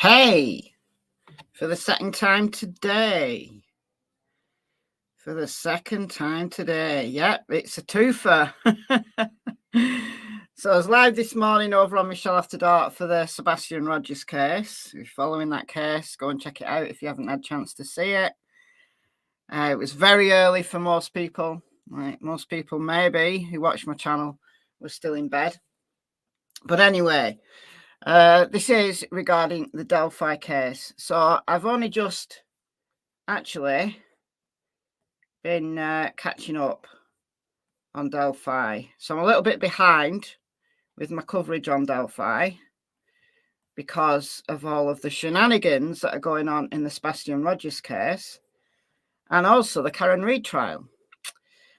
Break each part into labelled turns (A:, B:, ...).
A: Hey, for the second time today. For the second time today. Yep, it's a twofer. So I was live this morning over on MichelleAfterDark for the Sebastian Rogers case. If you're following that case, go and check it out if you haven't had a chance to see it. It was very early for most people. Right? Most people maybe who watch my channel were still in bed. But anyway, this is regarding the Delphi case. So I've only just actually been catching up on Delphi. So I'm a little bit behind with my coverage on Delphi because of all of the shenanigans that are going on in the Sebastian Rogers case and also the Karen Reid trial.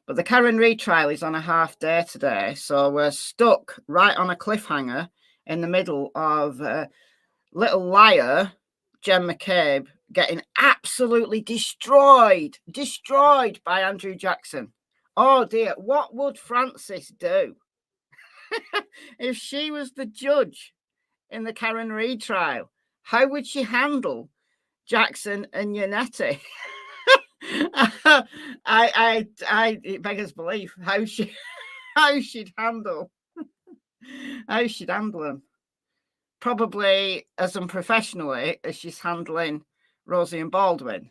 A: But the Karen Reid trial is on a half day today, so we're stuck right on a cliffhanger in the middle of little liar Jen McCabe getting absolutely destroyed by Andrew Jackson. Oh dear, what would Frances do if she was the judge in the Karen Reid trial? How would she handle Jackson and Yannetti? It beggars belief how she'd handle them. Probably as unprofessionally as she's handling Rosie and Baldwin.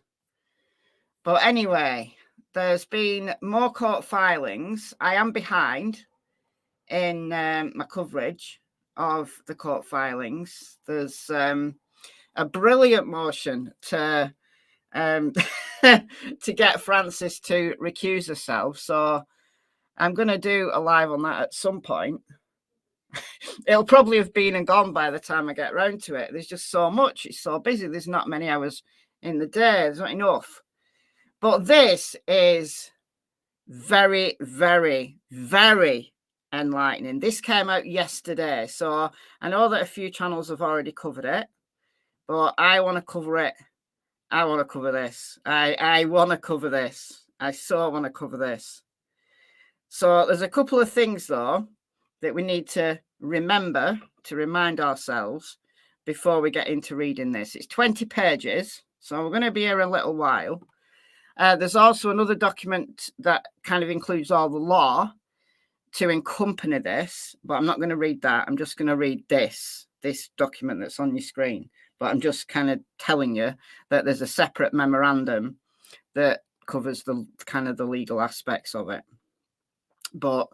A: But anyway, there's been more court filings. I am behind in my coverage of the court filings. There's a brilliant motion to to get Frances to recuse herself. So I'm going to do a live on that at some point. It'll probably have been and gone by the time I get round to it. There's just so much. It's so busy. There's not many hours in the day. There's not enough. But this is very, very, very enlightening. This came out yesterday. So I know that a few channels have already covered it, but I want to cover it. I want to cover this. I want to cover this. I so want to cover this. So there's a couple of things, though, that we need to remember to remind ourselves before we get into reading this. It's 20 pages, so we're going to be here a little while. There's also another document that kind of includes all the law to accompany this, but I'm not going to read that. I'm just going to read this document that's on your screen. But I'm just kind of telling you that there's a separate memorandum that covers the kind of the legal aspects of it. But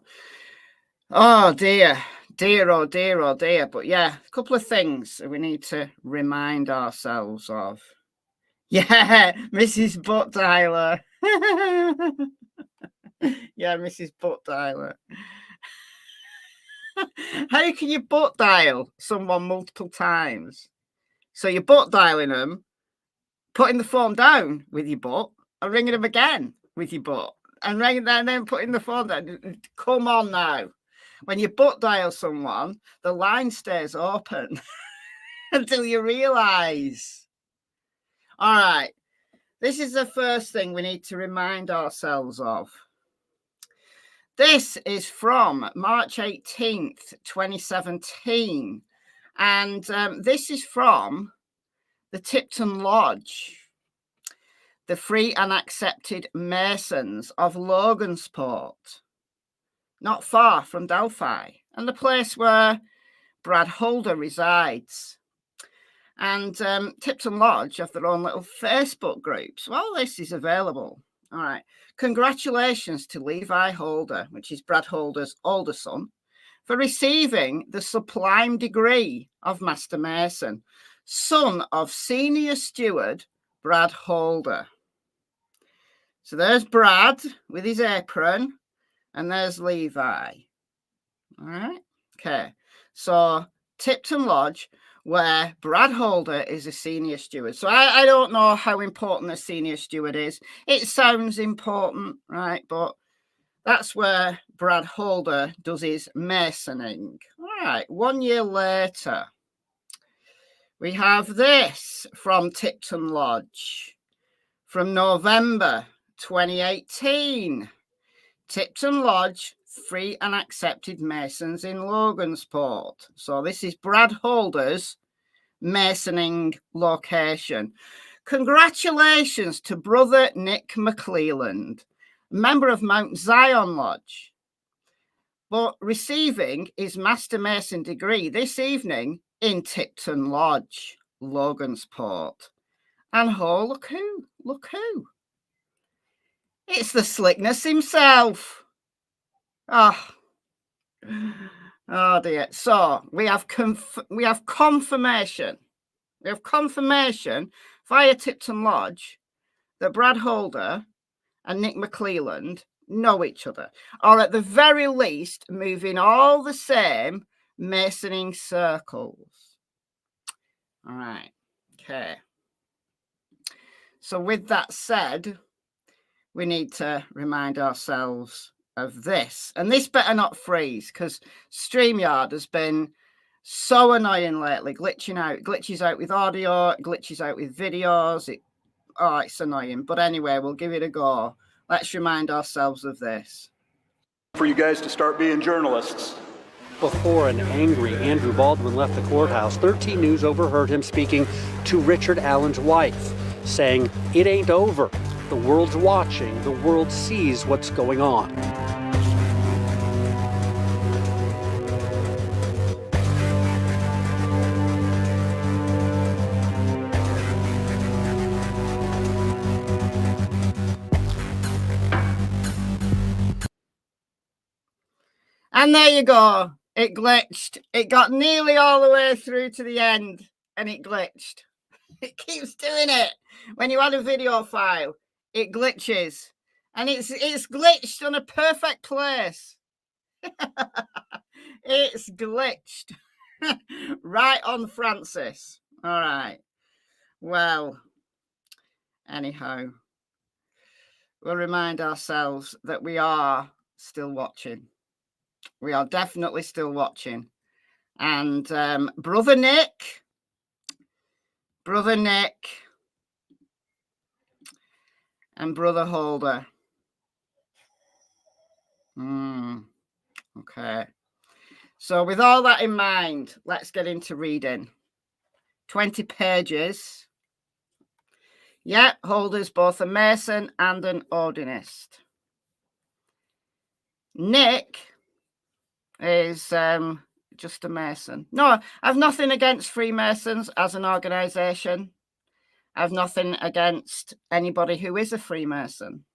A: oh dear. But yeah, a couple of things we need to remind ourselves of. Yeah, Mrs. Butt Dialer. Yeah, Mrs. Butt Dialer. How can you butt dial someone multiple times? So you're butt dialing them, putting the phone down with your butt, and ringing them again with your butt, and ringing them, and then putting the phone down. Come on now. When you butt dial someone, the line stays open until you realise. All right. This is the first thing we need to remind ourselves of. This is from March 18th, 2017. And this is from the Tipton Lodge, the Free and Accepted Masons of Logansport, not far from Delphi, and the place where Brad Holder resides. And Tipton Lodge have their own little Facebook groups. Well, this is available. All right. Congratulations to Levi Holder, which is Brad Holder's older son, for receiving the sublime degree of Master Mason, son of senior steward Brad Holder. So there's Brad with his apron, and there's Levi. All right. Okay. So Tipton Lodge, where Brad Holder is a senior steward. So I don't know how important a senior steward is. It sounds important, right? But that's where Brad Holder does his masoning. All right, 1 year later, we have this from Tipton Lodge from November 2018. Tipton Lodge, Free and Accepted Masons in Logansport. So this is Brad Holder's Masoning location. Congratulations to brother Nick McClelland, member of Mount Zion Lodge, but receiving his Master Mason degree this evening in Tipton Lodge, Logansport. And oh, look who. It's the slickness himself. Oh dear. So we have confirmation. We have confirmation via Tipton Lodge that Brad Holder and Nick McClelland know each other, or at the very least move in all the same Masoning circles. All right. Okay. So with that said, we need to remind ourselves of this. And this better not freeze, because StreamYard has been so annoying lately, glitches out with audio, glitches out with videos. It's annoying. But anyway, we'll give it a go. Let's remind ourselves of this.
B: For you guys to start being journalists.
C: Before an angry Andrew Baldwin left the courthouse, 13 News overheard him speaking to Richard Allen's wife, saying, "It ain't over. The world's watching. The world sees what's going on."
A: And there you go. It glitched. It got nearly all the way through to the end and it glitched. It keeps doing it. When you add a video file, it glitches. And it's glitched on a perfect place. It's glitched. Right on Francis. All right. Well, anyhow, we'll remind ourselves that we are still watching. We are definitely still watching. And Brother Nick, and Brother Holder. Okay. So with all that in mind, let's get into reading. 20 pages. Yeah, Holder's both a Mason and an Odinist. Nick is just a Mason. No, I've nothing against Freemasons as an organization. I've nothing against anybody who is a Freemason.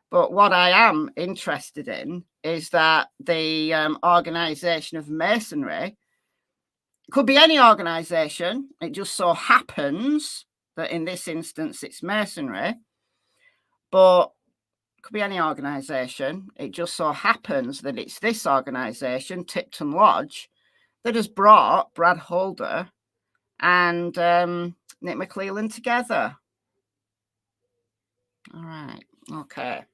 A: But what I am interested in is that the organization of Masonry could be any organization. It just so happens that in this instance it's Masonry, but could be any organization. It just so happens that it's this organization, Tipton Lodge, that has brought Brad Holder and Nick McClelland together. All right. Okay.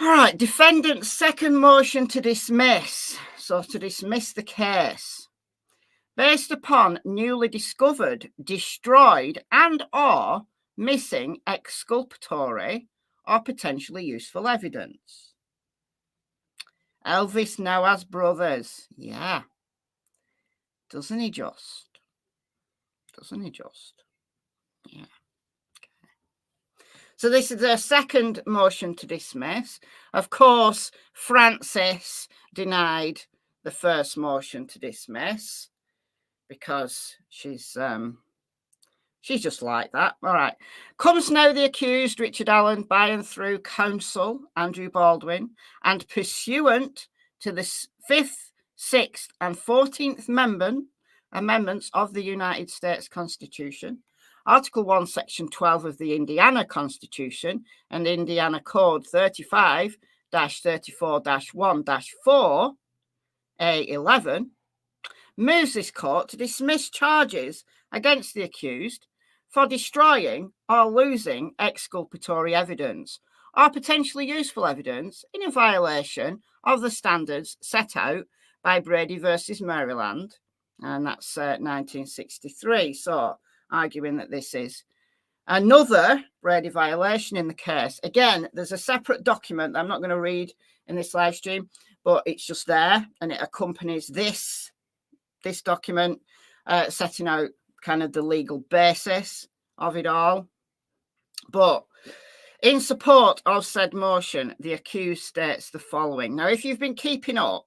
A: All right. Defendant's second motion to dismiss. So to dismiss the case based upon newly discovered, destroyed, and or missing exculpatory or potentially useful evidence. Elvis now has brothers. Yeah. Doesn't he just? Yeah. Okay. So this is their second motion to dismiss. Of course, Francis denied the first motion to dismiss because she's just like that. All right. Comes now the accused, Richard Allen, by and through counsel, Andrew Baldwin, and pursuant to the 5th, 6th, and 14th amendments of the United States Constitution, Article 1, Section 12 of the Indiana Constitution, and Indiana Code 35-34-1-4, A11, moves this court to dismiss charges against the accused for destroying or losing exculpatory evidence or potentially useful evidence in a violation of the standards set out by Brady versus Maryland, and that's 1963. So arguing that this is another Brady violation in the case. Again, there's a separate document that I'm not going to read in this live stream, but it's just there and it accompanies this this document setting out kind of the legal basis of it all. But in support of said motion, the accused states the following. Now, if you've been keeping up,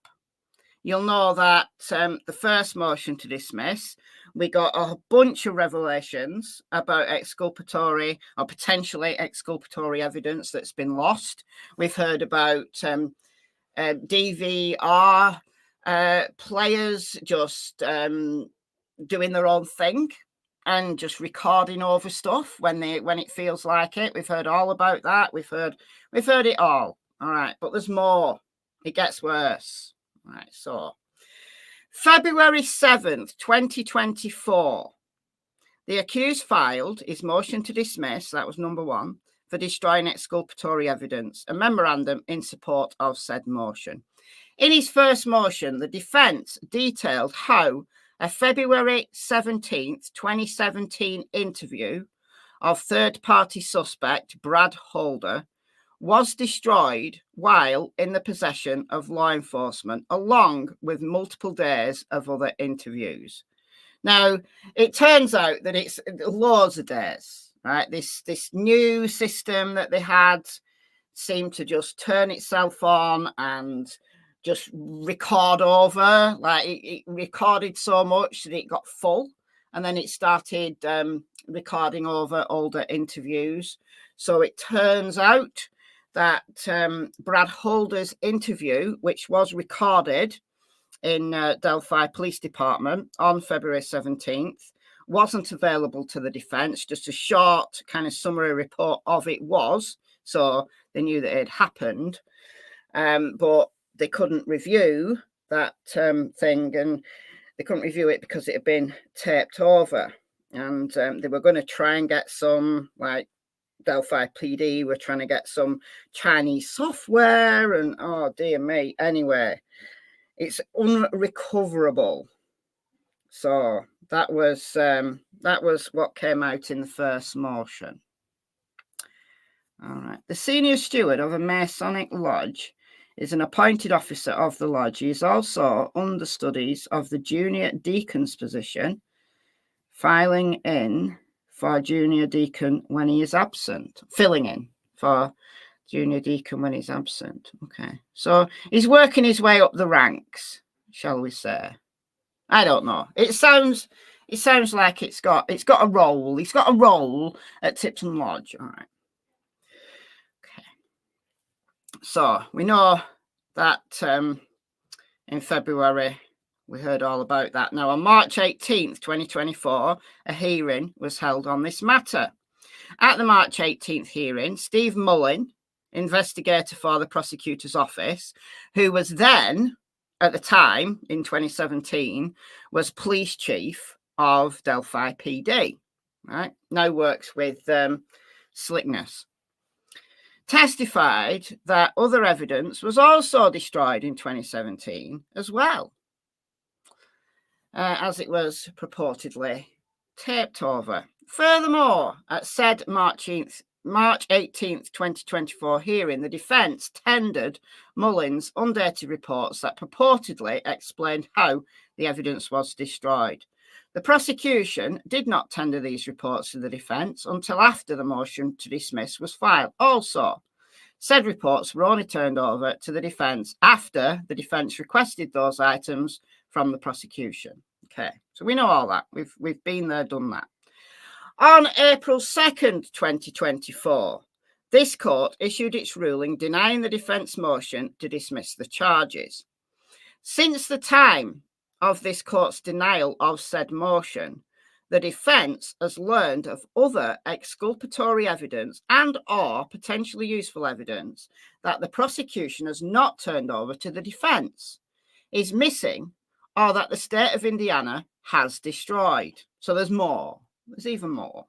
A: you'll know that the first motion to dismiss, we got a bunch of revelations about exculpatory or potentially exculpatory evidence that's been lost. We've heard about DVR players just doing their own thing and just recording over stuff when it feels like it. We've heard all about that. We've heard it all. All right, but there's more. It gets worse. All right, so February 7th, 2024, the accused filed his motion to dismiss, that was number 1, for destroying exculpatory evidence, a memorandum in support of said motion. In his first motion, the defence detailed how a February 17th, 2017 interview of third-party suspect Brad Holder was destroyed while in the possession of law enforcement, along with multiple days of other interviews. Now, it turns out that it's loads of days, right? This new system that they had seemed to just turn itself on and just record over. Like it recorded so much that it got full, and then it started recording over older interviews. So it turns out that Brad Holder's interview, which was recorded in Delphi Police Department on February 17th, wasn't available to the defence. Just a short kind of summary report of it was, so they knew that it had happened, but they couldn't review that thing, and they couldn't review it because it had been taped over. And they were going to try and get some, like Delphi PD were trying to get some Chinese software, and oh dear me. Anyway, it's unrecoverable. So that was what came out in the first motion. All right. The senior steward of a Masonic lodge is an appointed officer of the lodge. He is also understudies of the junior deacon's position, filing in for junior deacon when he is absent, filling in for junior deacon when he's absent. Okay, so he's working his way up the ranks, shall we say? I don't know. It sounds like it's got a role. He's got a role at Tipton Lodge. All right. Okay. So we know that in February we heard all about that. Now, on March 18th, 2024, a hearing was held on this matter. At the March 18th hearing, Steve Mullin, investigator for the prosecutor's office, who was then, at the time, in 2017, was police chief of Delphi PD, right? Now works with Slickness, testified that other evidence was also destroyed in 2017 as well, as it was purportedly taped over. Furthermore, at said March 18th, 2024 hearing, the defence tendered Mullins undated reports that purportedly explained how the evidence was destroyed. The prosecution did not tender these reports to the defence until after the motion to dismiss was filed. Also, said reports were only turned over to the defence after the defence requested those items from the prosecution. Okay, so we know all that. We've been there, done that. On April 2nd, 2024, this court issued its ruling denying the defence motion to dismiss the charges. Since the time of this court's denial of said motion, the defence has learned of other exculpatory evidence and or potentially useful evidence that the prosecution has not turned over to the defence, is missing, or that the state of Indiana has destroyed. So there's more. There's even more.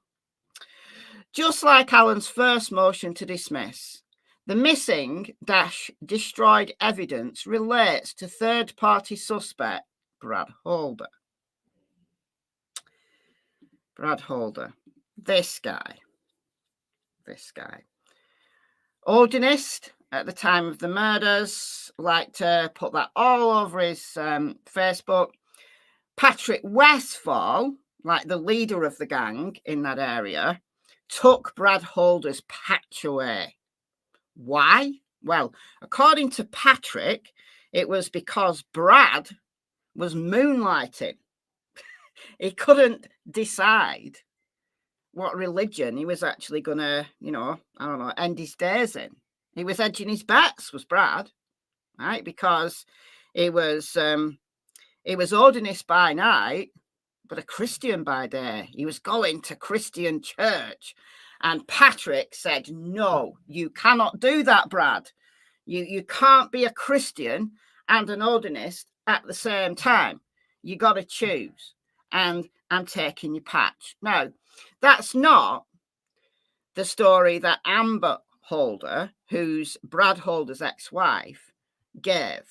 A: Just like Allen's first motion to dismiss, the missing - destroyed evidence relates to third-party suspect Brad Holder. Brad Holder. This guy. Odinist at the time of the murders, liked to put that all over his Facebook. Patrick Westfall, like the leader of the gang in that area, took Brad Holder's patch away. Why? Well, according to Patrick, it was because Brad was moonlighting. He couldn't decide what religion he was actually going to, end his days in. He was edging his bets, was Brad, right? Because he was Odinist by night, but a Christian by day. He was going to Christian church. And Patrick said, no, you cannot do that, Brad. You can't be a Christian and an Odinist at the same time. You got to choose. And I'm taking your patch. Now, that's not the story that Amber Holder, who's Brad Holder's ex-wife, gave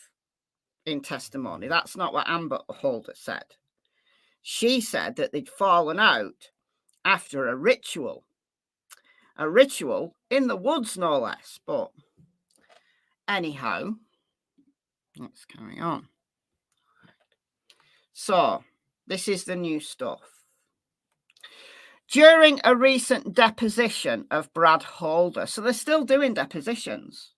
A: in testimony. That's not what Amber Holder said. She said that they'd fallen out after a ritual in the woods, no less. But anyhow, let's carry on. So, this is the new stuff. During a recent deposition of Brad Holder, so they're still doing depositions,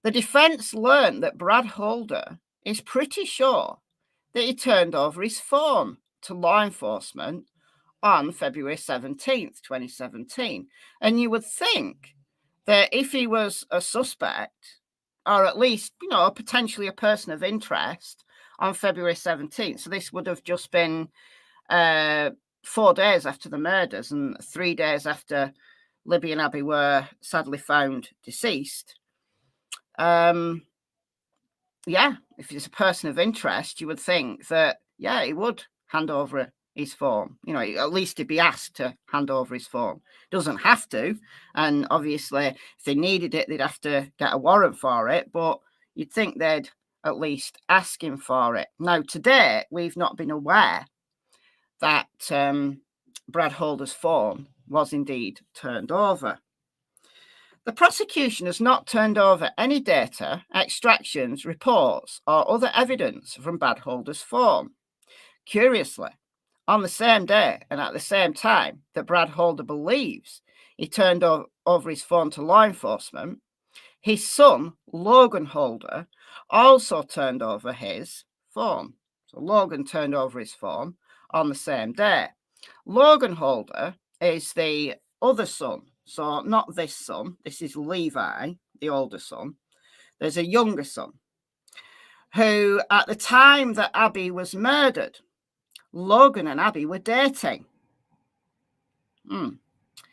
A: the defense learned that Brad Holder is pretty sure that he turned over his phone to law enforcement on February 17th, 2017. And you would think that if he was a suspect, or at least, potentially a person of interest on February 17th, so this would have just been 4 days after the murders and 3 days after Libby and Abby were sadly found deceased. If he's a person of interest, you would think that, he would hand over his phone. At least he'd be asked to hand over his phone. Doesn't have to. And obviously, if they needed it, they'd have to get a warrant for it. But you'd think they'd at least ask him for it. Now, today, we've not been aware that Brad Holder's phone was indeed turned over. The prosecution has not turned over any data, extractions, reports, or other evidence from Brad Holder's phone. Curiously, on the same day and at the same time that Brad Holder believes he turned over his phone to law enforcement, his son, Logan Holder, also turned over his phone. So Logan turned over his phone on the same day. Logan Holder is the other son. So not this son. This is Levi, the older son. There's a younger son who, at the time that Abby was murdered, Logan and Abby were dating.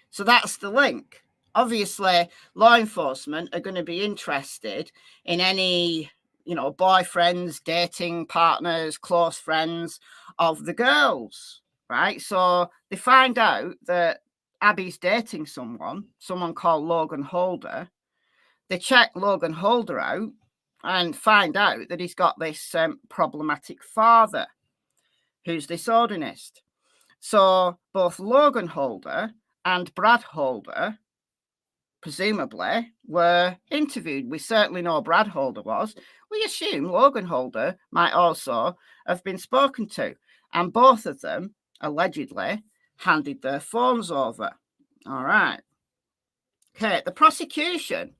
A: So that's the link. Obviously, law enforcement are going to be interested in any, boyfriends, dating partners, close friends of the girls, right? So they find out that Abby's dating someone called Logan Holder. They check Logan Holder out and find out that he's got this problematic father who's this Odinist. So both Logan Holder and Brad Holder, presumably, were interviewed. We certainly know Brad Holder was. We assume Logan Holder might also have been spoken to. And both of them, allegedly, handed their phones over. All right. Okay, the prosecution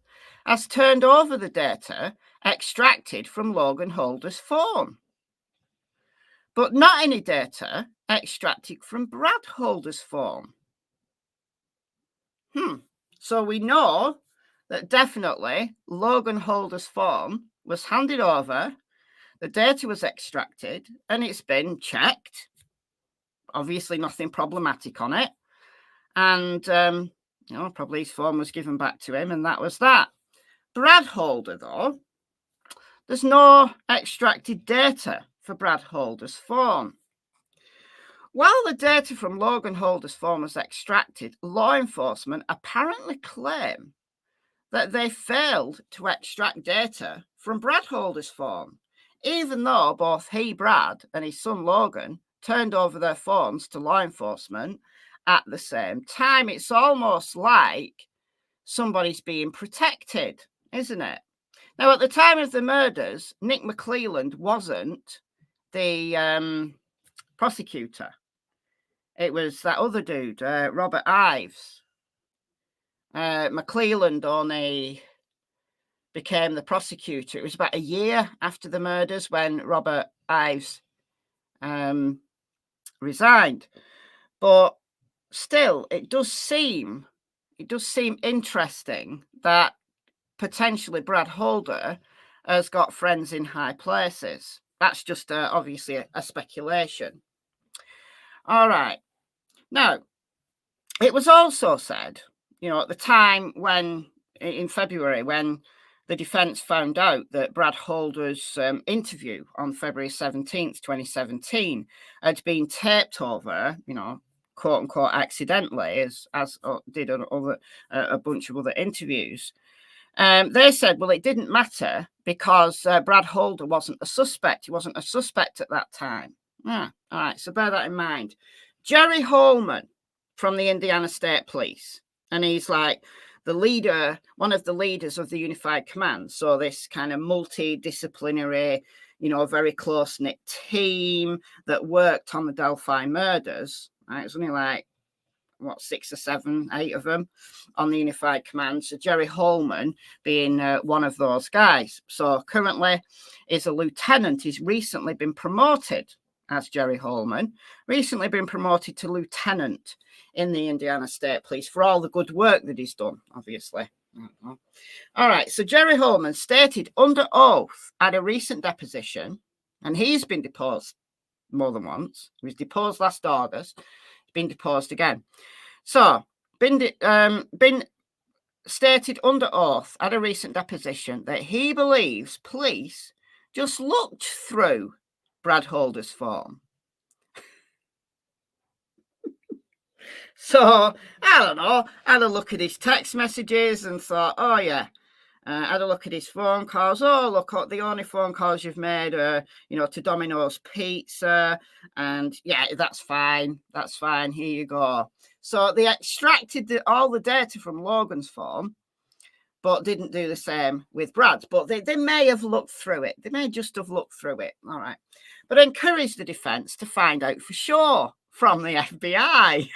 A: has turned over the data extracted from Logan Holder's phone, but not any data extracted from Brad Holder's phone. So we know that definitely Logan Holder's phone was handed over, the data was extracted, and it's been checked. Obviously nothing problematic on it. And, probably his phone was given back to him, and that was that. Brad Holder, though, there's no extracted data for Brad Holder's phone. While the data from Logan Holder's phone was extracted, law enforcement apparently claim that they failed to extract data from Brad Holder's phone, even though both he, Brad, and his son Logan turned over their phones to law enforcement at the same time. It's almost like somebody's being protected, isn't it? Now, at the time of the murders, Nick McClelland wasn't the prosecutor. It was that other dude, Robert Ives. McClelland only became the prosecutor. It was about a year after the murders when Robert Ives resigned. But still, it does seem interesting that potentially Brad Holder has got friends in high places. That's just obviously a speculation. All right. Now, it was also said, at the time in February, when the defense found out that Brad Holder's interview on February 17th, 2017 had been taped over, quote unquote, accidentally, as did a bunch of other interviews. They said, well, it didn't matter because Brad Holder wasn't a suspect. He wasn't a suspect at that time. All right, so bear that in mind. Jerry Holman from the Indiana State Police, and he's like the leader, one of the leaders of the Unified Command. So this kind of multidisciplinary, very close-knit team that worked on the Delphi murders. Right? It's only like, 6 or 7, 8 of them on the Unified Command. So Jerry Holman being one of those guys. So currently is a lieutenant. He's recently been promoted as Jerry Holman, recently been promoted to lieutenant in the Indiana State Police for all the good work that he's done, obviously. All right. So Jerry Holman stated under oath at a recent deposition, and he's been deposed more than once. He was deposed last August. Been deposed again. So, been stated under oath at a recent deposition that he believes police just looked through Brad Holder's phone. So, I don't know, I had a look at his text messages and thought, oh yeah, I had a look at his phone calls. Oh, look, the only phone calls you've made are, to Domino's Pizza. And yeah, that's fine. That's fine. Here you go. So they extracted all the data from Logan's phone, but didn't do the same with Brad's. But they may have looked through it. They may just have looked through it. All right. But encouraged the defense to find out for sure from the FBI.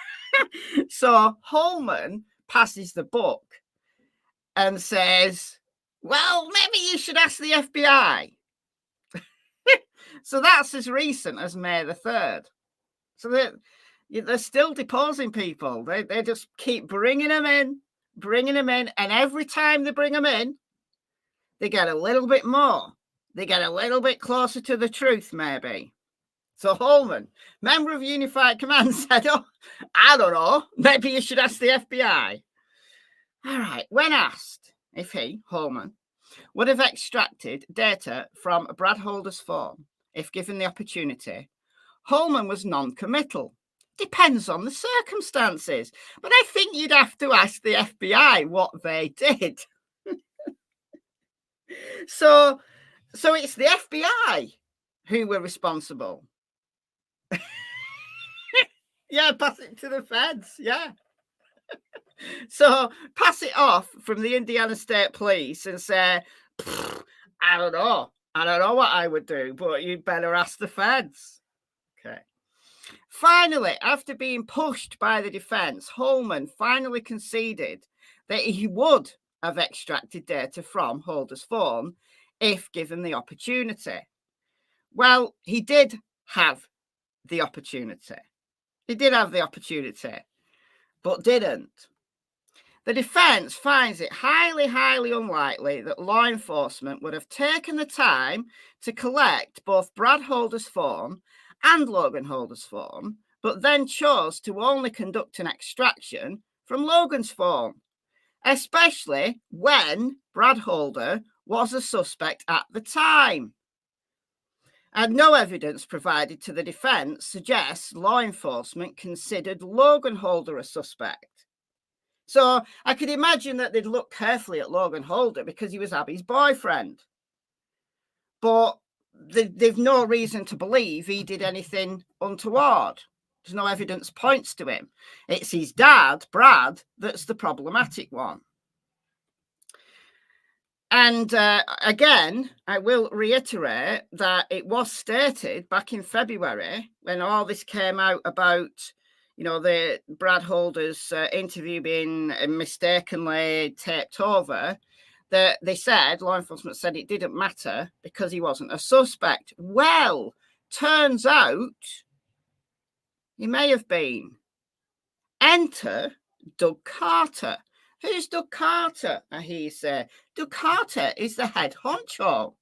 A: So Holman passes the buck and says, well, maybe you should ask the FBI. So that's as recent as May the 3rd. So they're still deposing people. They just keep bringing them in. And every time they bring them in, they get a little bit more. They get a little bit closer to the truth, maybe. So Holman, member of Unified Command, said, oh, I don't know. Maybe you should ask the FBI. All right. When asked if he, Holman, would have extracted data from Brad Holder's phone if given the opportunity, Holman was non-committal. Depends on the circumstances. But I think you'd have to ask the FBI what they did. So it's the FBI who were responsible. Yeah, pass it to the feds. Yeah. So pass it off from the Indiana State Police and say, I don't know what I would do, but you'd better ask the feds. Okay. Finally, after being pushed by the defense, Holman finally conceded that he would have extracted data from Holder's phone if given the opportunity. Well, he did have the opportunity. He did have the opportunity, but didn't. The defense finds it highly, highly unlikely that law enforcement would have taken the time to collect both Brad Holder's phone and Logan Holder's phone, but then chose to only conduct an extraction from Logan's phone, especially when Brad Holder was a suspect at the time. And no evidence provided to the defense suggests law enforcement considered Logan Holder a suspect. So I could imagine that they'd look carefully at Logan Holder because he was Abby's boyfriend. But they've no reason to believe he did anything untoward. There's no evidence points to him. It's his dad, Brad, that's the problematic one. And again, I will reiterate that it was stated back in February when all this came out about, the Brad Holder's interview being mistakenly taped over, that they said, law enforcement said it didn't matter because he wasn't a suspect. Well, turns out he may have been. Enter Doug Carter. Who's Doug Carter? I hear you say. Doug Carter is the head honcho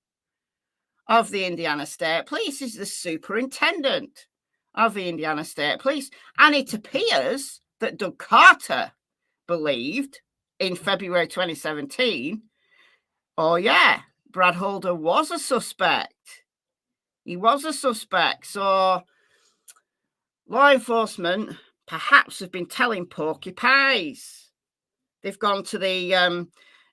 A: of the Indiana State Police. He's the superintendent of the Indiana State Police. And it appears that Doug Carter believed in February 2017, oh yeah, Brad Holder was a suspect. He was a suspect. So law enforcement perhaps have been telling porky pies. They've gone to the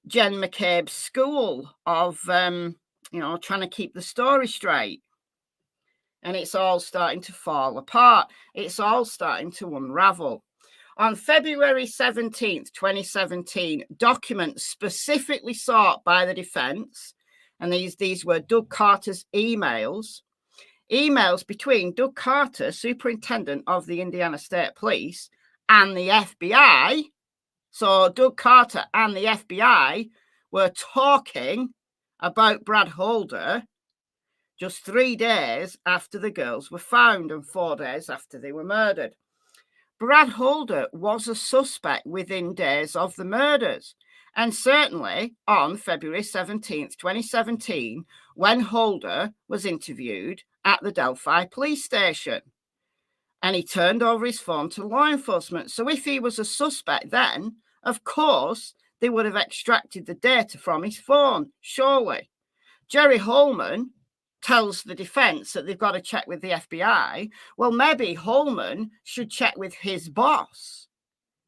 A: Jen McCabe school of, trying to keep the story straight. And it's all starting to fall apart. It's all starting to unravel. On February 17th, 2017, documents specifically sought by the defense, and these were Doug Carter's emails between Doug Carter, superintendent of the Indiana State Police, and the FBI. So Doug Carter and the FBI were talking about Brad Holder just 3 days after the girls were found and 4 days after they were murdered. Brad Holder was a suspect within days of the murders, and certainly on February 17th, 2017, when Holder was interviewed at the Delphi police station. And he turned over his phone to law enforcement. So if he was a suspect then, of course, they would have extracted the data from his phone, surely. Jerry Holman tells the defense that they've got to check with the FBI. Well, maybe Holman should check with his boss,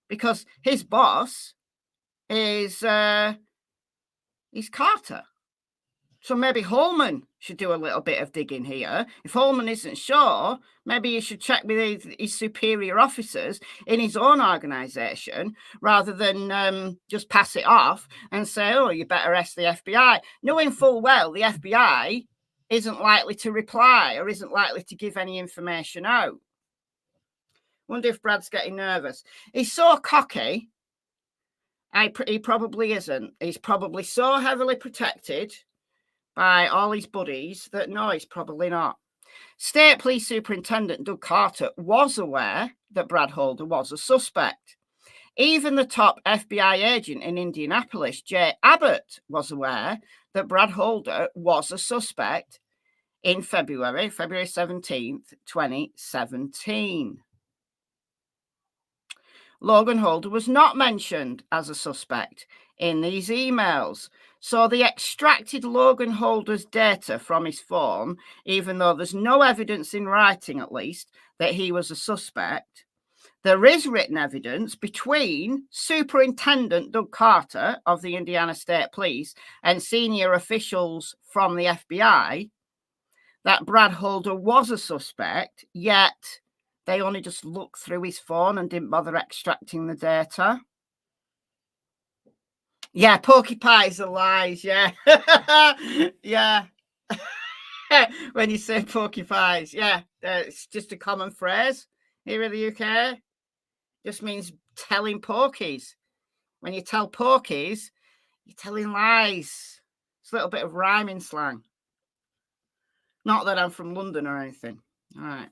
A: because his boss is Carter. So maybe Holman should do a little bit of digging here. If Holman isn't sure, maybe he should check with his superior officers in his own organisation rather than just pass it off and say, oh, you better ask the FBI, knowing full well the FBI isn't likely to reply or isn't likely to give any information out. Wonder if Brad's getting nervous. He's so cocky. He probably isn't. He's probably so heavily protected by all his buddies that no, he's probably not. State Police Superintendent Doug Carter was aware that Brad Holder was a suspect. Even the top FBI agent in Indianapolis, Jay Abbott, was aware that Brad Holder was a suspect in February 17th, 2017. Logan Holder was not mentioned as a suspect in these emails. So they extracted Logan Holder's data from his phone, even though there's no evidence in writing, at least, that he was a suspect. There is written evidence between Superintendent Doug Carter of the Indiana State Police and senior officials from the FBI that Brad Holder was a suspect, yet they only just looked through his phone and didn't bother extracting the data. Yeah, porky pies are lies, yeah. Yeah. When you say porky pies, yeah, it's just a common phrase here in the UK. Just means telling porkies. When you tell porkies, you're telling lies. It's a little bit of rhyming slang. Not that I'm from London or anything. All right.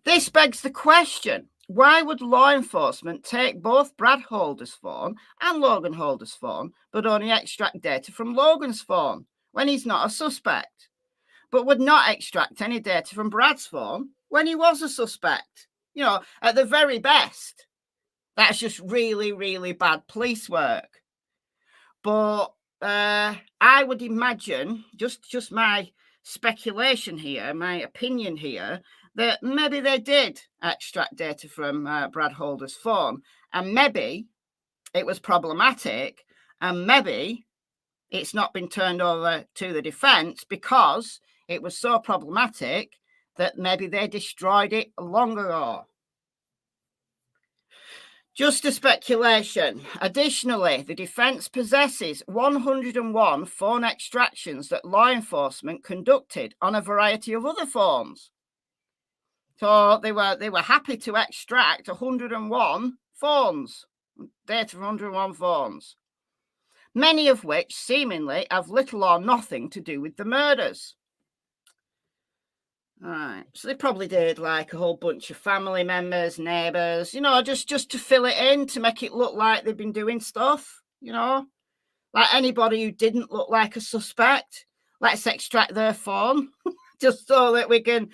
A: This begs the question, why would law enforcement take both Brad Holder's phone and Logan Holder's phone, but only extract data from Logan's phone when he's not a suspect, but would not extract any data from Brad's phone when he was a suspect? You know, at the very best, that's just really, really bad police work. But I would imagine, just my speculation here, my opinion here, that maybe they did extract data from Brad Holder's phone, and maybe it was problematic, and maybe it's not been turned over to the defense because it was so problematic that maybe they destroyed it long ago. Just a speculation. Additionally, the defence possesses 101 phone extractions that law enforcement conducted on a variety of other phones. So they were happy to extract 101 phones, data from 101 phones, many of which seemingly have little or nothing to do with the murders. All right, so they probably did like a whole bunch of family members, neighbours, you know, just to fill it in, to make it look like they've been doing stuff, you know, like anybody who didn't look like a suspect, let's extract their phone, just so that we can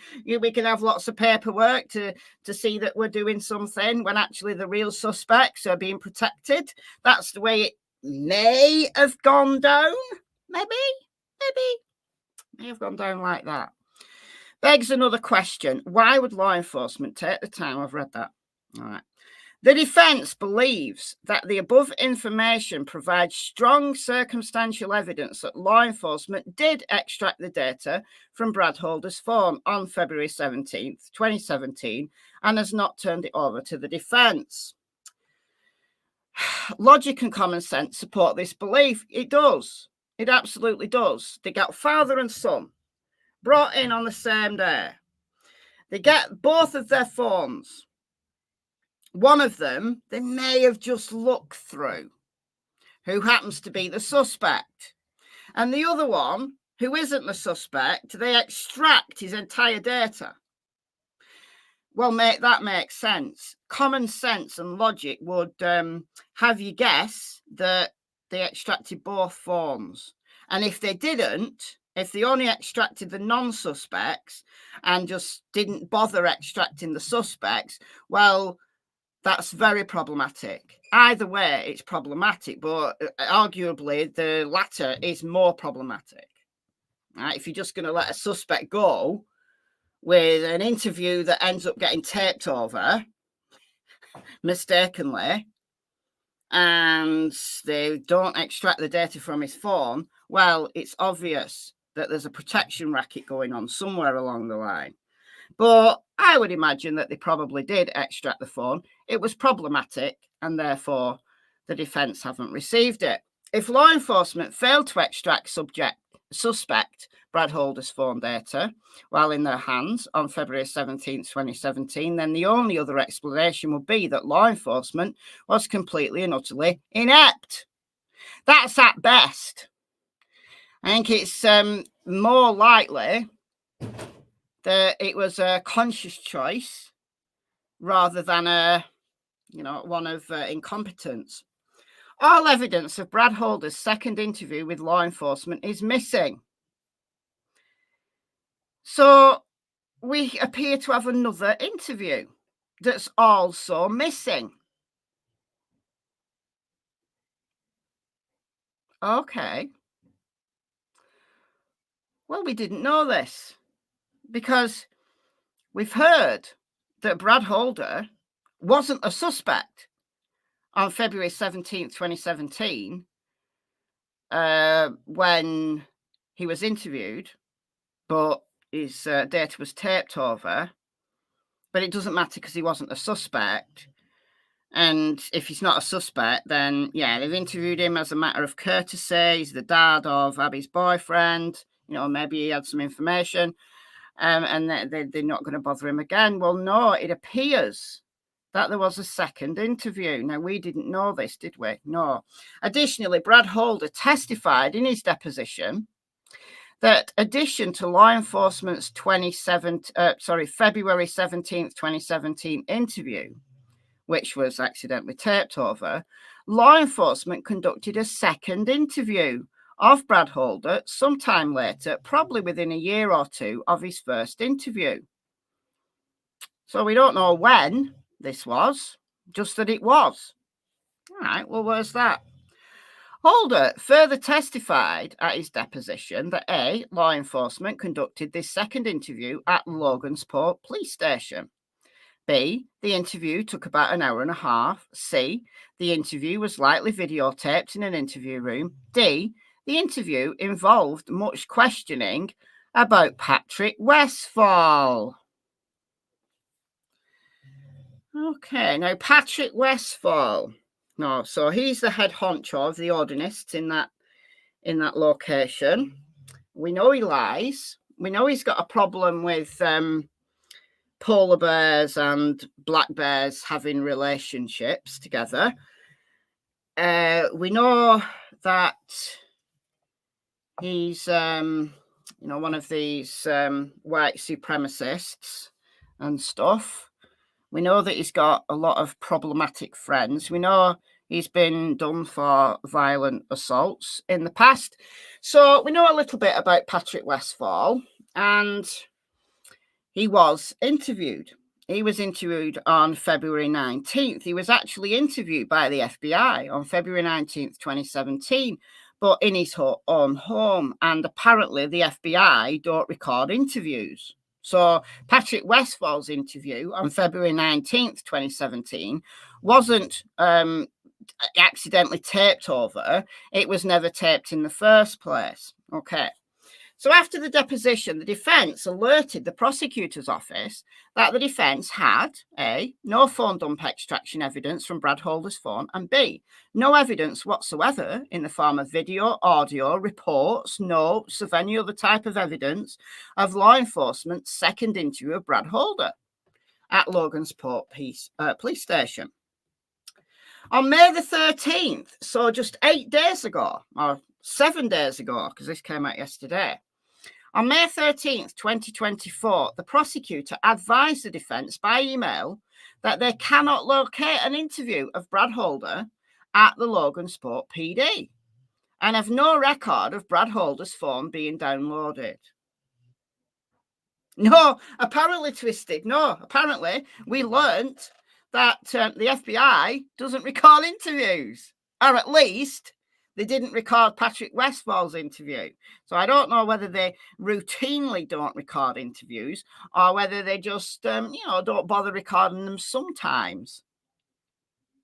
A: have lots of paperwork to see that we're doing something when actually the real suspects are being protected. That's the way it may have gone down. Maybe may have gone down like that. Begs another question. Why would law enforcement take the time? I've read that. All right. The defence believes that the above information provides strong circumstantial evidence that law enforcement did extract the data from Brad Holder's phone on February 17th, 2017, and has not turned it over to the defence. Logic and common sense support this belief. It does. It absolutely does. They got father and son brought in on the same day. They get both of their phones. One of them, they may have just looked through, who happens to be the suspect. And the other one, who isn't the suspect, they extract his entire data. Well, that makes sense. Common sense and logic would have you guess that they extracted both phones. And if they didn't, if they only extracted the non-suspects and just didn't bother extracting the suspects, well, that's very problematic. Either way, it's problematic, but arguably the latter is more problematic. Right? If you're just going to let a suspect go with an interview that ends up getting taped over mistakenly, and they don't extract the data from his phone, well, it's obvious that there's a protection racket going on somewhere along the line. But I would imagine that they probably did extract the phone. It was problematic, and therefore the defence haven't received it. If law enforcement failed to extract suspect Brad Holder's phone data while in their hands on February 17, 2017, then the only other explanation would be that law enforcement was completely and utterly inept. That's at best. I think it's more likely that it was a conscious choice rather than one of incompetence. All evidence of Brad Holder's second interview with law enforcement is missing. So we appear to have another interview that's also missing. Okay. Well, we didn't know this because we've heard that Brad Holder wasn't a suspect on February 17th, 2017, when he was interviewed, but his data was taped over. But it doesn't matter because he wasn't a suspect. And if he's not a suspect, then, yeah, they've interviewed him as a matter of courtesy. He's the dad of Abby's boyfriend. You know, maybe he had some information. And they're not going to bother him again. Well, no, it appears that there was a second interview. Now, we didn't know this, did we? No. Additionally, Brad Holder testified in his deposition that addition to law enforcement's February 17th, 2017 interview, which was accidentally taped over, law enforcement conducted a second interview of Brad Holder sometime later, probably within a year or two of his first interview. So we don't know when this was, just that it was. All right, well, where's that? Holder further testified at his deposition that A, law enforcement conducted this second interview at Logansport Police Station. B, the interview took about an hour and a half. C, the interview was likely videotaped in an interview room. D, the interview involved much questioning about Patrick Westfall. Okay, now Patrick Westfall. No, so he's the head honcho of the Odinists in that location. We know he lies. We know he's got a problem with polar bears and black bears having relationships together. We know that he's one of these white supremacists and stuff. We know that he's got a lot of problematic friends. We know he's been done for violent assaults in the past. So we know a little bit about Patrick Westfall, and he was interviewed. He was interviewed on February 19th. He was actually interviewed by the FBI on February 19th, 2017, but in his own home. And apparently the FBI don't record interviews. So Patrick Westfall's interview on February 19th, 2017 wasn't accidentally taped over. It was never taped in the first place. Okay. So after the deposition, the defense alerted the prosecutor's office that the defense had A, no phone dump extraction evidence from Brad Holder's phone, and B, no evidence whatsoever in the form of video, audio, reports, notes, of any other type of evidence of law enforcement's second interview of Brad Holder at Logansport Police Station. On May the 13th, so just 8 days ago, or 7 days ago, because this came out yesterday, on May 13th, 2024, the prosecutor advised the defense by email that they cannot locate an interview of Brad Holder at the Logansport PD and have no record of Brad Holder's phone being downloaded. No, apparently, Twisted, no, apparently we learnt that the FBI doesn't record interviews, or at least they didn't record Patrick Westfall's interview. So I don't know whether they routinely don't record interviews or whether they just, don't bother recording them sometimes.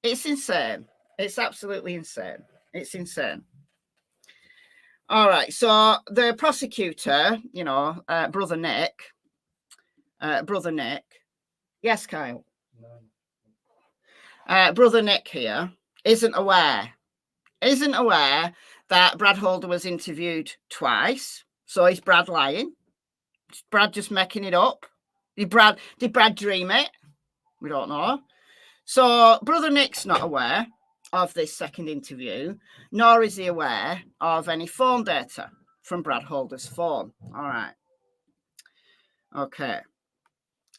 A: It's insane. It's absolutely insane. It's insane. All right. So the prosecutor, Brother Nick. Yes, Kyle. Brother Nick here isn't aware that Brad Holder was interviewed twice. So is Brad lying? Is Brad just making it up? Did Brad dream it? We don't know. So Brother Nick's not aware of this second interview, nor is he aware of any phone data from Brad Holder's phone. All right. Okay.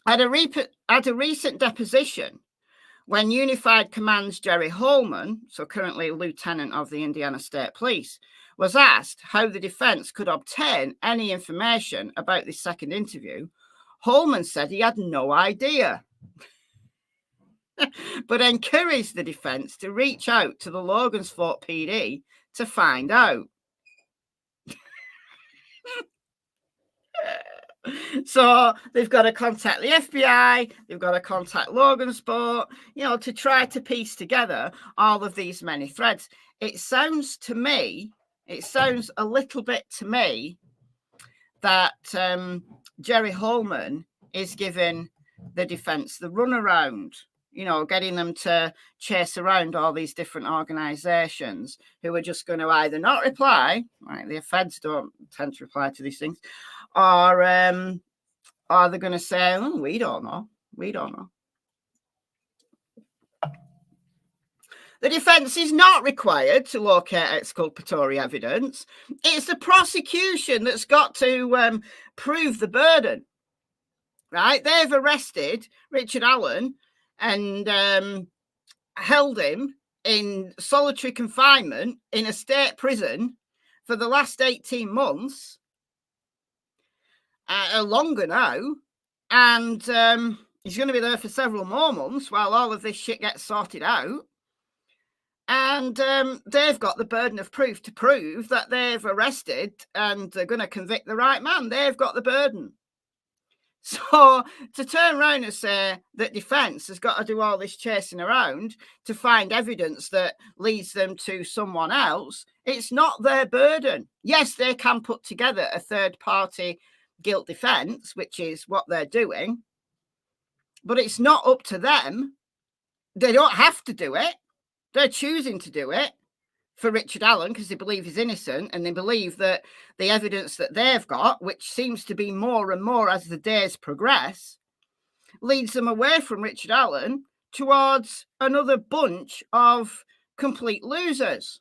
A: At a recent deposition, when Unified Command's Jerry Holman, so currently Lieutenant of the Indiana State Police, was asked how the defense could obtain any information about this second interview, Holman said he had no idea, but encouraged the defense to reach out to the Logansport PD to find out. So they've got to contact the FBI, they've got to contact Logansport, to try to piece together all of these many threads. It sounds a little bit to me that Jerry Holman is giving the defense the runaround, getting them to chase around all these different organizations who are just going to either not reply, right? The feds don't tend to reply to these things, or they're going to say, we don't know. The defense is not required to locate exculpatory evidence. It's the prosecution that's got to prove the burden, right? They've arrested Richard Allen and held him in solitary confinement in a state prison for the last 18 months, longer now, and he's going to be there for several more months while all of this shit gets sorted out. And they've got the burden of proof to prove that they've arrested and they're going to convict the right man. They've got the burden. So to turn around and say that defense has got to do all this chasing around to find evidence that leads them to someone else, it's not their burden. Yes, they can put together a third-party guilt defense, which is what they're doing, but it's not up to them They don't have to do it. They're choosing to do it for Richard Allen because they believe he's innocent, and they believe that the evidence that they've got, which seems to be more and more as the days progress, leads them away from Richard Allen towards another bunch of complete losers,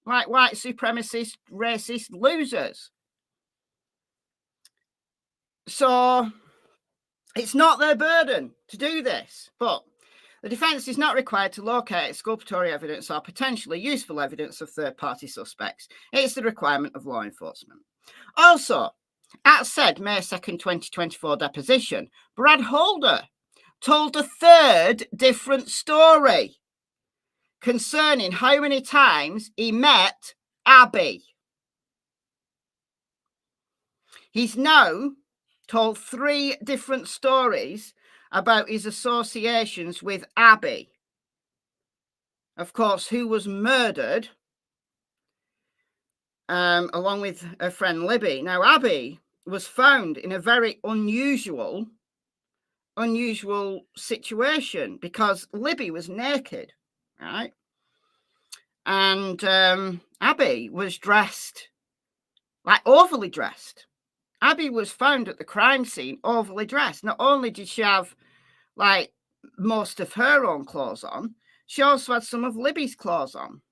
A: like white supremacist, racist losers. So it's not their burden to do this, but the defence is not required to locate exculpatory evidence or potentially useful evidence of third-party suspects. It's the requirement of law enforcement. Also, at said May 2nd, 2024 deposition, Brad Holder told a third different story concerning how many times he met Abby. He's now told 3 different stories about his associations with Abby, of course, who was murdered along with her friend Libby. Now, Abby was found in a very unusual situation because Libby was naked, right? And Abby was dressed, like overly dressed. Abby was found at the crime scene overly dressed. Not only did she have like most of her own clothes on, she also had some of Libby's clothes on.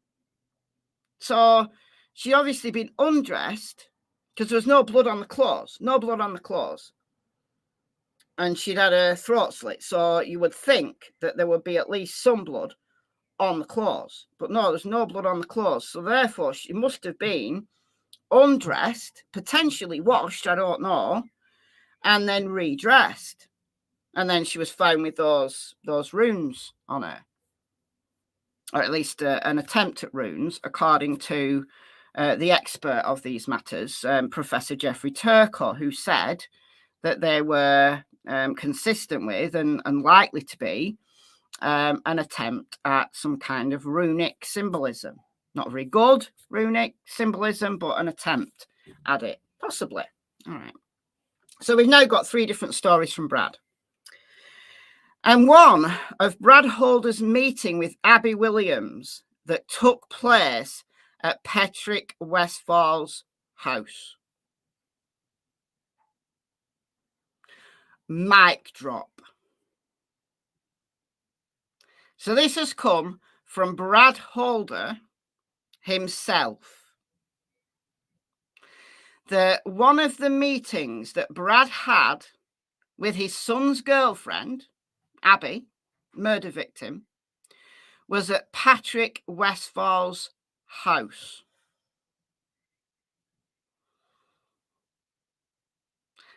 A: So she obviously been undressed because there was no blood on the clothes, and she'd had her throat slit. So you would think that there would be at least some blood on the clothes, but no, there's no blood on the clothes. So therefore she must have been undressed, potentially washed, I don't know, and then redressed. And then she was found with those runes on her, or at least an attempt at runes, according to the expert of these matters, Professor Jeffrey Turco, who said that they were consistent with and likely to be an attempt at some kind of runic symbolism. Not very good runic symbolism, but an attempt at it, possibly. All right. So we've now got 3 different stories from Brad. And one of Brad Holder's meeting with Abby Williams that took place at Patrick Westfall's house. Mic drop. So this has come from Brad Holder himself. One of the meetings that Brad had with his son's girlfriend, Abby, murder victim, was at Patrick Westfall's house.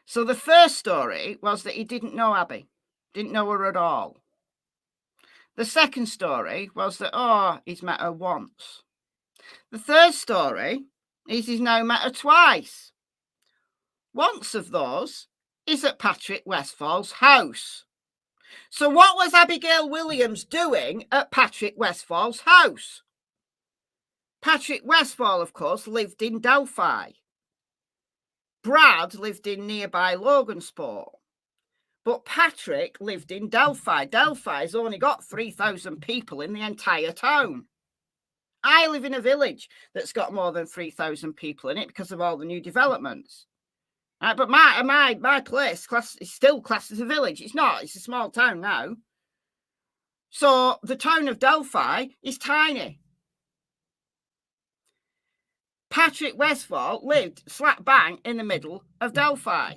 A: So the first story was that he didn't know Abby, didn't know her at all. The second story was that, he's met her once. The third story is he's now met her twice. Once of those is at Patrick Westfall's house. So what was Abigail Williams doing at Patrick Westfall's house? Patrick Westfall, of course, lived in Delphi. Brad lived in nearby Logansport. But Patrick lived in Delphi. Delphi's only got 3,000 people in the entire town. I live in a village that's got more than 3,000 people in it because of all the new developments. But my place is still classed as a village. It's not. It's a small town now. So the town of Delphi is tiny. Patrick Westfall lived slap bang in the middle of Delphi.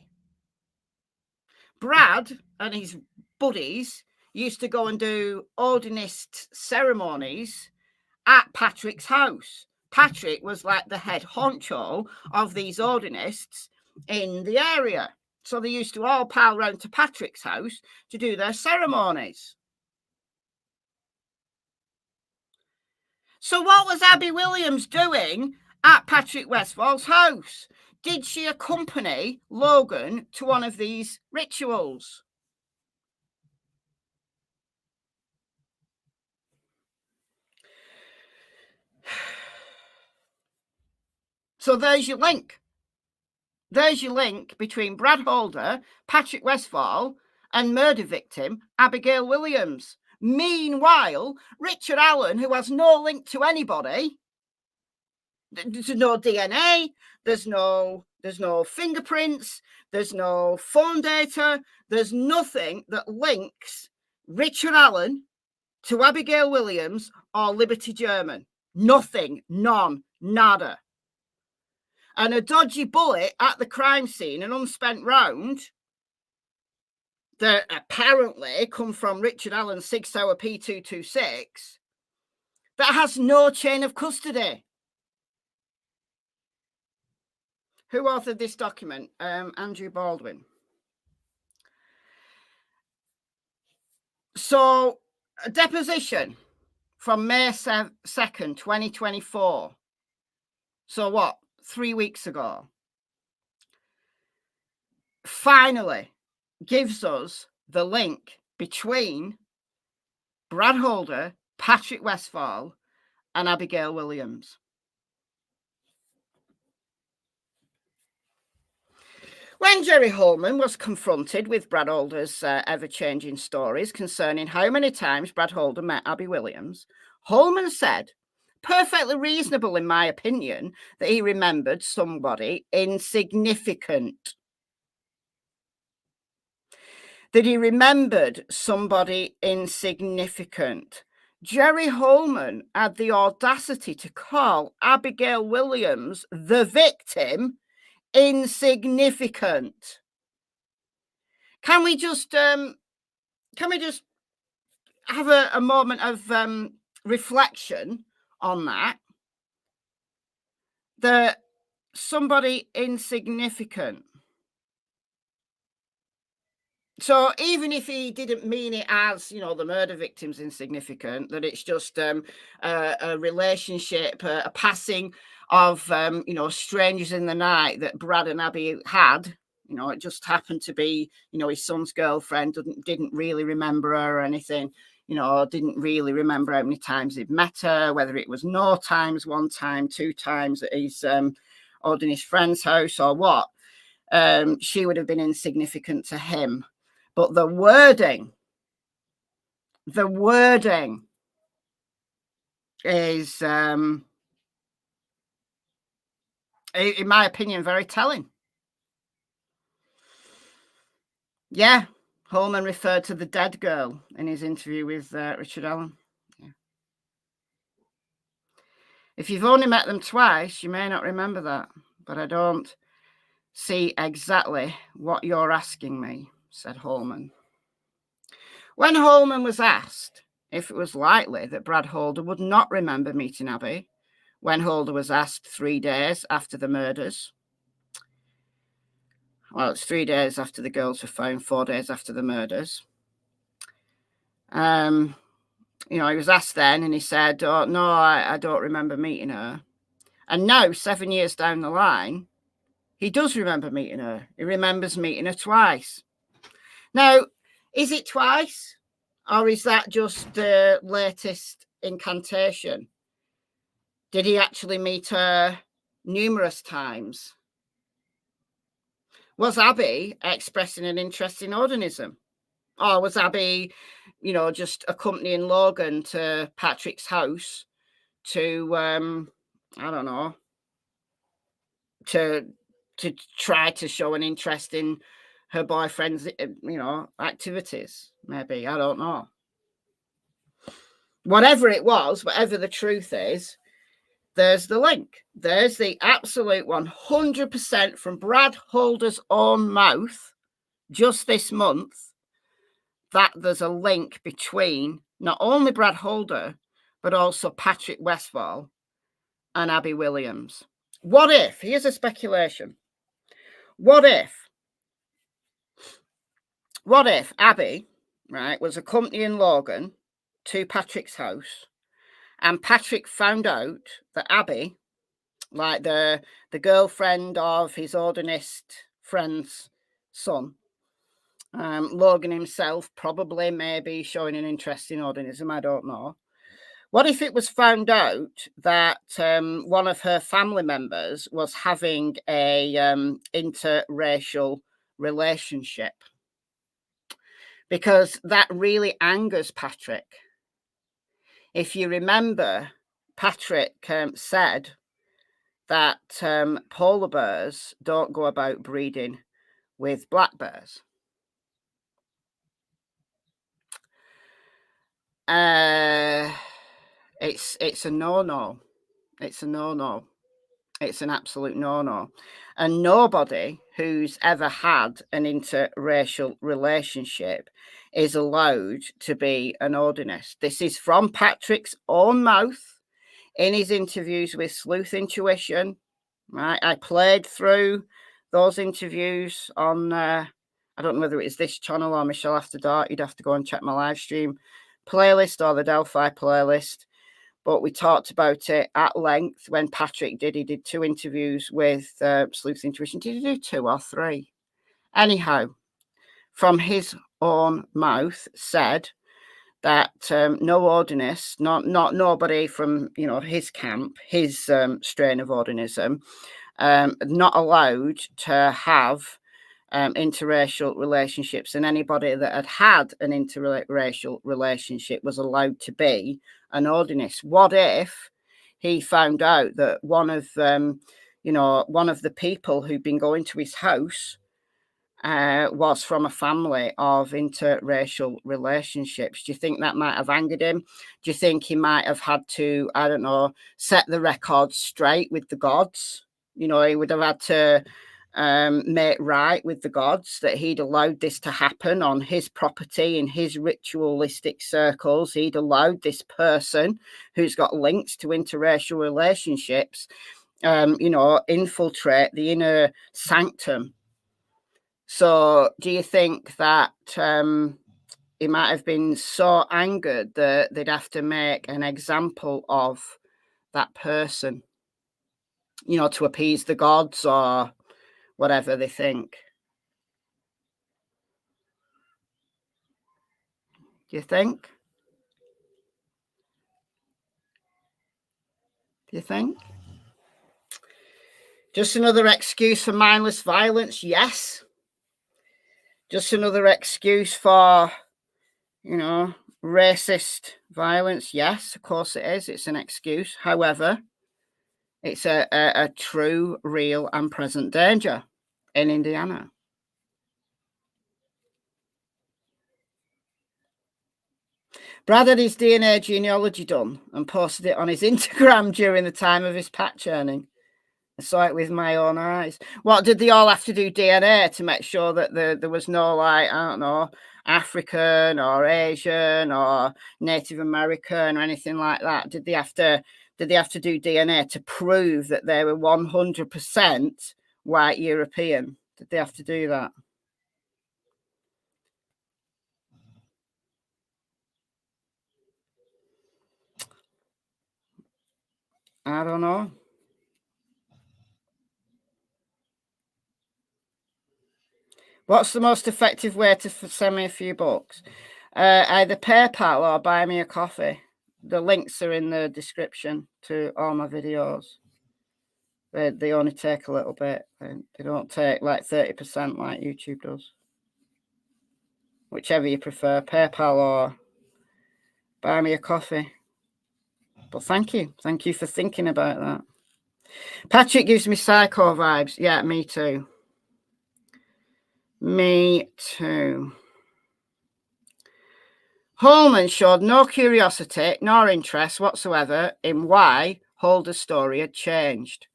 A: Brad and his buddies used to go and do Odinist ceremonies at Patrick's house. Patrick was like the head honcho of these Odinists in the area. So they used to all pile round to Patrick's house to do their ceremonies. So what was Abby Williams doing at Patrick Westfall's house? Did she accompany Logan to one of these rituals? So there's your link. There's your link between Brad Holder, Patrick Westfall, and murder victim Abigail Williams. Meanwhile, Richard Allen, who has no link to anybody, there's no DNA, there's no fingerprints, there's no phone data, there's nothing that links Richard Allen to Abigail Williams or Liberty German. Nothing, none, nada. And a dodgy bullet at the crime scene, an unspent round, that apparently come from Richard Allen's 6 Hour P226, that has no chain of custody. Who authored this document? Andrew Baldwin. So, a deposition from May 2nd, 2024. So what? 3 weeks ago. Finally gives us the link between Brad Holder, Patrick Westfall, and Abigail Williams. When Jerry Holman was confronted with Brad Holder's ever-changing stories concerning how many times Brad Holder met Abby Williams, Holman said, perfectly reasonable in my opinion, that he remembered somebody insignificant. Jerry Holman had the audacity to call Abigail Williams, the victim, insignificant. Can we just have a moment of reflection on that? That somebody insignificant. So even if he didn't mean it as, you know, the murder victim's insignificant, that it's just a relationship, a passing of, you know, strangers in the night that Brad and Abby had, you know, it just happened to be, you know, his son's girlfriend, didn't really remember her or anything, you know, didn't really remember how many times he'd met her, whether it was no times, 1 time, 2 times at his Odinism friend's house or what. She would have been insignificant to him. But the wording is, in my opinion, very telling. Yeah, Holman referred to the dead girl in his interview with Richard Allen. Yeah. If you've only met them twice, you may not remember that, but I don't see exactly what you're asking me, said Holman. When Holman was asked if it was likely that Brad Holder would not remember meeting Abby, when Holder was asked 3 days after the murders, well, it's 3 days after the girls were found, 4 days after the murders. You know, he was asked then and he said, oh, no, I don't remember meeting her. And now, 7 years down the line, he does remember meeting her. He remembers meeting her twice. Now, is it twice? Or is that just the latest incantation? Did he actually meet her numerous times? Was Abby expressing an interest in Odinism? Or was Abby, you know, just accompanying Logan to Patrick's house to, I don't know, to try to show an interest in her boyfriend's, you know, activities, maybe. I don't know. Whatever it was, whatever the truth is, there's the link. There's the absolute 100% from Brad Holder's own mouth just this month that there's a link between not only Brad Holder, but also Patrick Westfall and Abby Williams. What if, here's a speculation, what if Abby, right, was accompanying Logan to Patrick's house and Patrick found out that Abby, like the girlfriend of his Ordinist friend's son, Logan himself probably maybe showing an interest in Odinism, I don't know. What if it was found out that one of her family members was having a interracial relationship because that really angers Patrick. If you remember, Patrick said that polar bears don't go about breeding with black bears. It's a no-no. It's a no-no. It's an absolute no-no. And nobody who's ever had an interracial relationship is allowed to be an Odinist. This is from Patrick's own mouth in his interviews with Sleuth Intuition. Right? I played through those interviews on, I don't know whether it's this channel or MichelleAfterDark. You'd have to go and check my live stream playlist or the Delphi playlist. But we talked about it at length when Patrick did. He did 2 interviews with Sleuth Intuition. Did he do 2 or 3? Anyhow, from his own mouth, said that no Odinist, not nobody from his camp, his strain of Odinism, not allowed to have interracial relationships, and anybody that had an interracial relationship was allowed to be an Odinist. What if he found out that one of the people who'd been going to his house was from a family of interracial relationships? Do you think that might have angered him? Do you think he might have had to, I don't know, set the record straight with the gods? He would have had to make right with the gods that he'd allowed this to happen on his property in his ritualistic circles. He'd allowed this person who's got links to interracial relationships, infiltrate the inner sanctum. So do you think that he might have been so angered that they'd have to make an example of that person, to appease the gods or whatever they think? Do you think? Just another excuse for mindless violence? Yes. Just another excuse for, racist violence? Yes, of course it is. It's an excuse. However, it's a true, real and present danger in Indiana. Brad had his DNA genealogy done and posted it on his Instagram during the time of his pat churning. I saw it with my own eyes. What, did they all have to do DNA to make sure that there was no, I don't know, African or Asian or Native American or anything like that? Did they have to do DNA to prove that they were 100% white European? Did they have to do that? I don't know. What's the most effective way to send me a few bucks? Either PayPal or buy me a coffee. The links are in the description to all my videos. They only take a little bit. They don't take like 30% like YouTube does. Whichever you prefer, PayPal or buy me a coffee. But thank you. Thank you for thinking about that. Patrick gives me psycho vibes. Yeah, me too. Me too. Holman showed no curiosity nor interest whatsoever in why Holder's story had changed.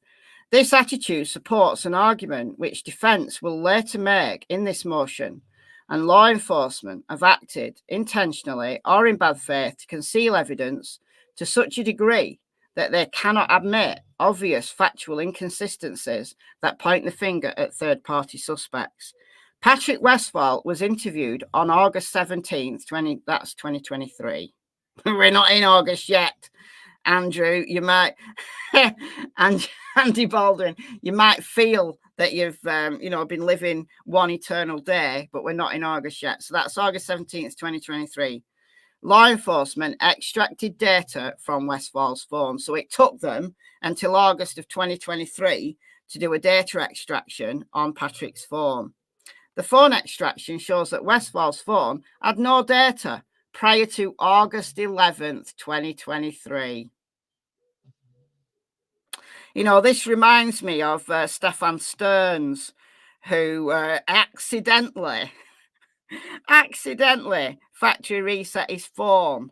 A: This attitude supports an argument which defence will later make in this motion, and law enforcement have acted intentionally or in bad faith to conceal evidence to such a degree that they cannot admit obvious factual inconsistencies that point the finger at third-party suspects. Patrick Westfall was interviewed on August 17th, that's 2023. We're not in August yet, Andrew. You might, and Andy Baldwin, you might feel that you've, been living one eternal day, but we're not in August yet. So that's August 17th, 2023. Law enforcement extracted data from Westfall's phone. So it took them until August of 2023 to do a data extraction on Patrick's phone. The phone extraction shows that Westfall's phone had no data prior to August 11th, 2023. You know, this reminds me of Stefan Stearns, who accidentally factory reset his phone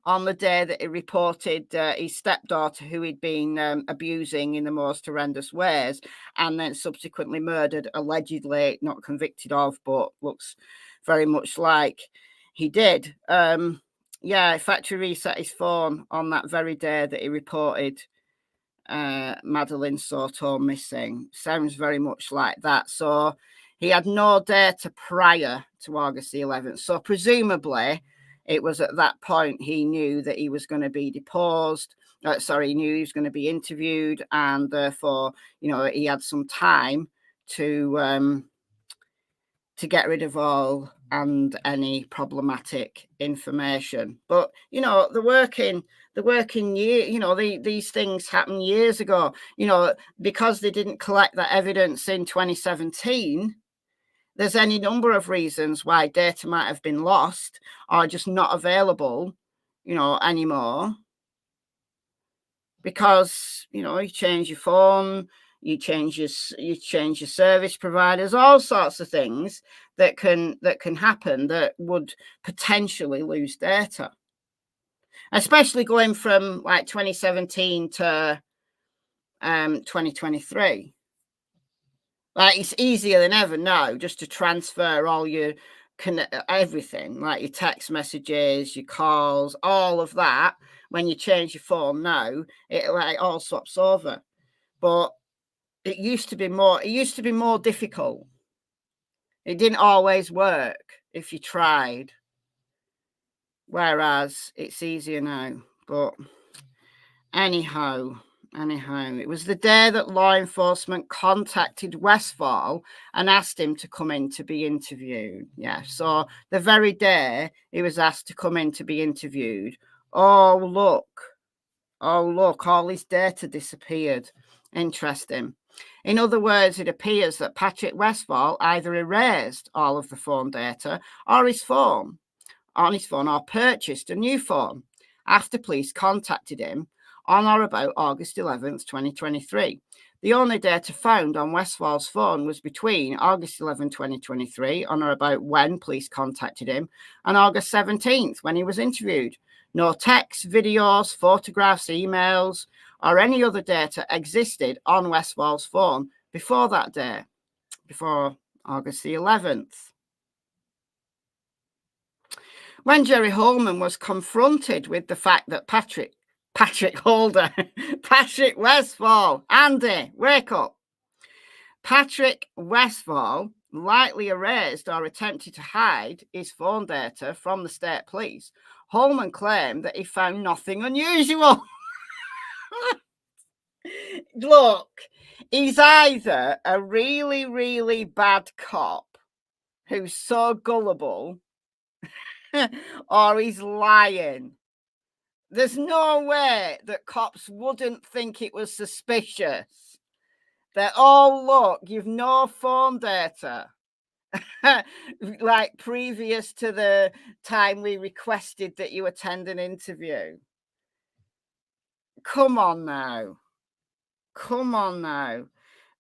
A: on the day that he reported his stepdaughter, who he'd been abusing in the most horrendous ways, and then subsequently murdered, allegedly, not convicted of, but looks very much like he did. Yeah, factory reset his phone on that very day that he reported Madeleine Soto missing. Sounds very much like that. So he had no data prior to August the 11th. So presumably it was at that point he knew that he was going to be deposed. He knew he was going to be interviewed, and therefore, you know, he had some time to get rid of all and any problematic information. But, you know, the working year, you know, these things happened years ago, you know, because they didn't collect that evidence in 2017. There's any number of reasons why data might have been lost or just not available, you know, anymore. Because, you know, you change your phone, you change your service providers, all sorts of things that can happen that would potentially lose data. Especially going from like 2017 to 2023. Like, it's easier than ever now just to transfer all your everything, like your text messages, your calls, all of that. When you change your phone now, it like all swaps over. But it used to be more difficult. It didn't always work if you tried. Whereas it's easier now. But anyhow, it was the day that law enforcement contacted Westfall and asked him to come in to be interviewed. Yeah, so the very day he was asked to come in to be interviewed, oh look, all his data disappeared. Interesting. In other words, it appears that Patrick Westfall either erased all of the phone data on his phone, or purchased a new phone after police contacted him on or about August 11th, 2023. The only data found on Westfall's phone was between August 11, 2023, on or about when police contacted him, and August 17th, when he was interviewed. No texts, videos, photographs, emails, or any other data existed on Westfall's phone before that day, before August the 11th. When Jerry Holman was confronted with the fact that Patrick Westfall, Andy, wake up. Patrick Westfall likely erased or attempted to hide his phone data from the state police. Holman claimed that he found nothing unusual. Look, he's either a really, really bad cop who's so gullible, or he's lying. There's no way that cops wouldn't think it was suspicious that, oh, look, you've no phone data. Like previous to the time we requested that you attend an interview. Come on now.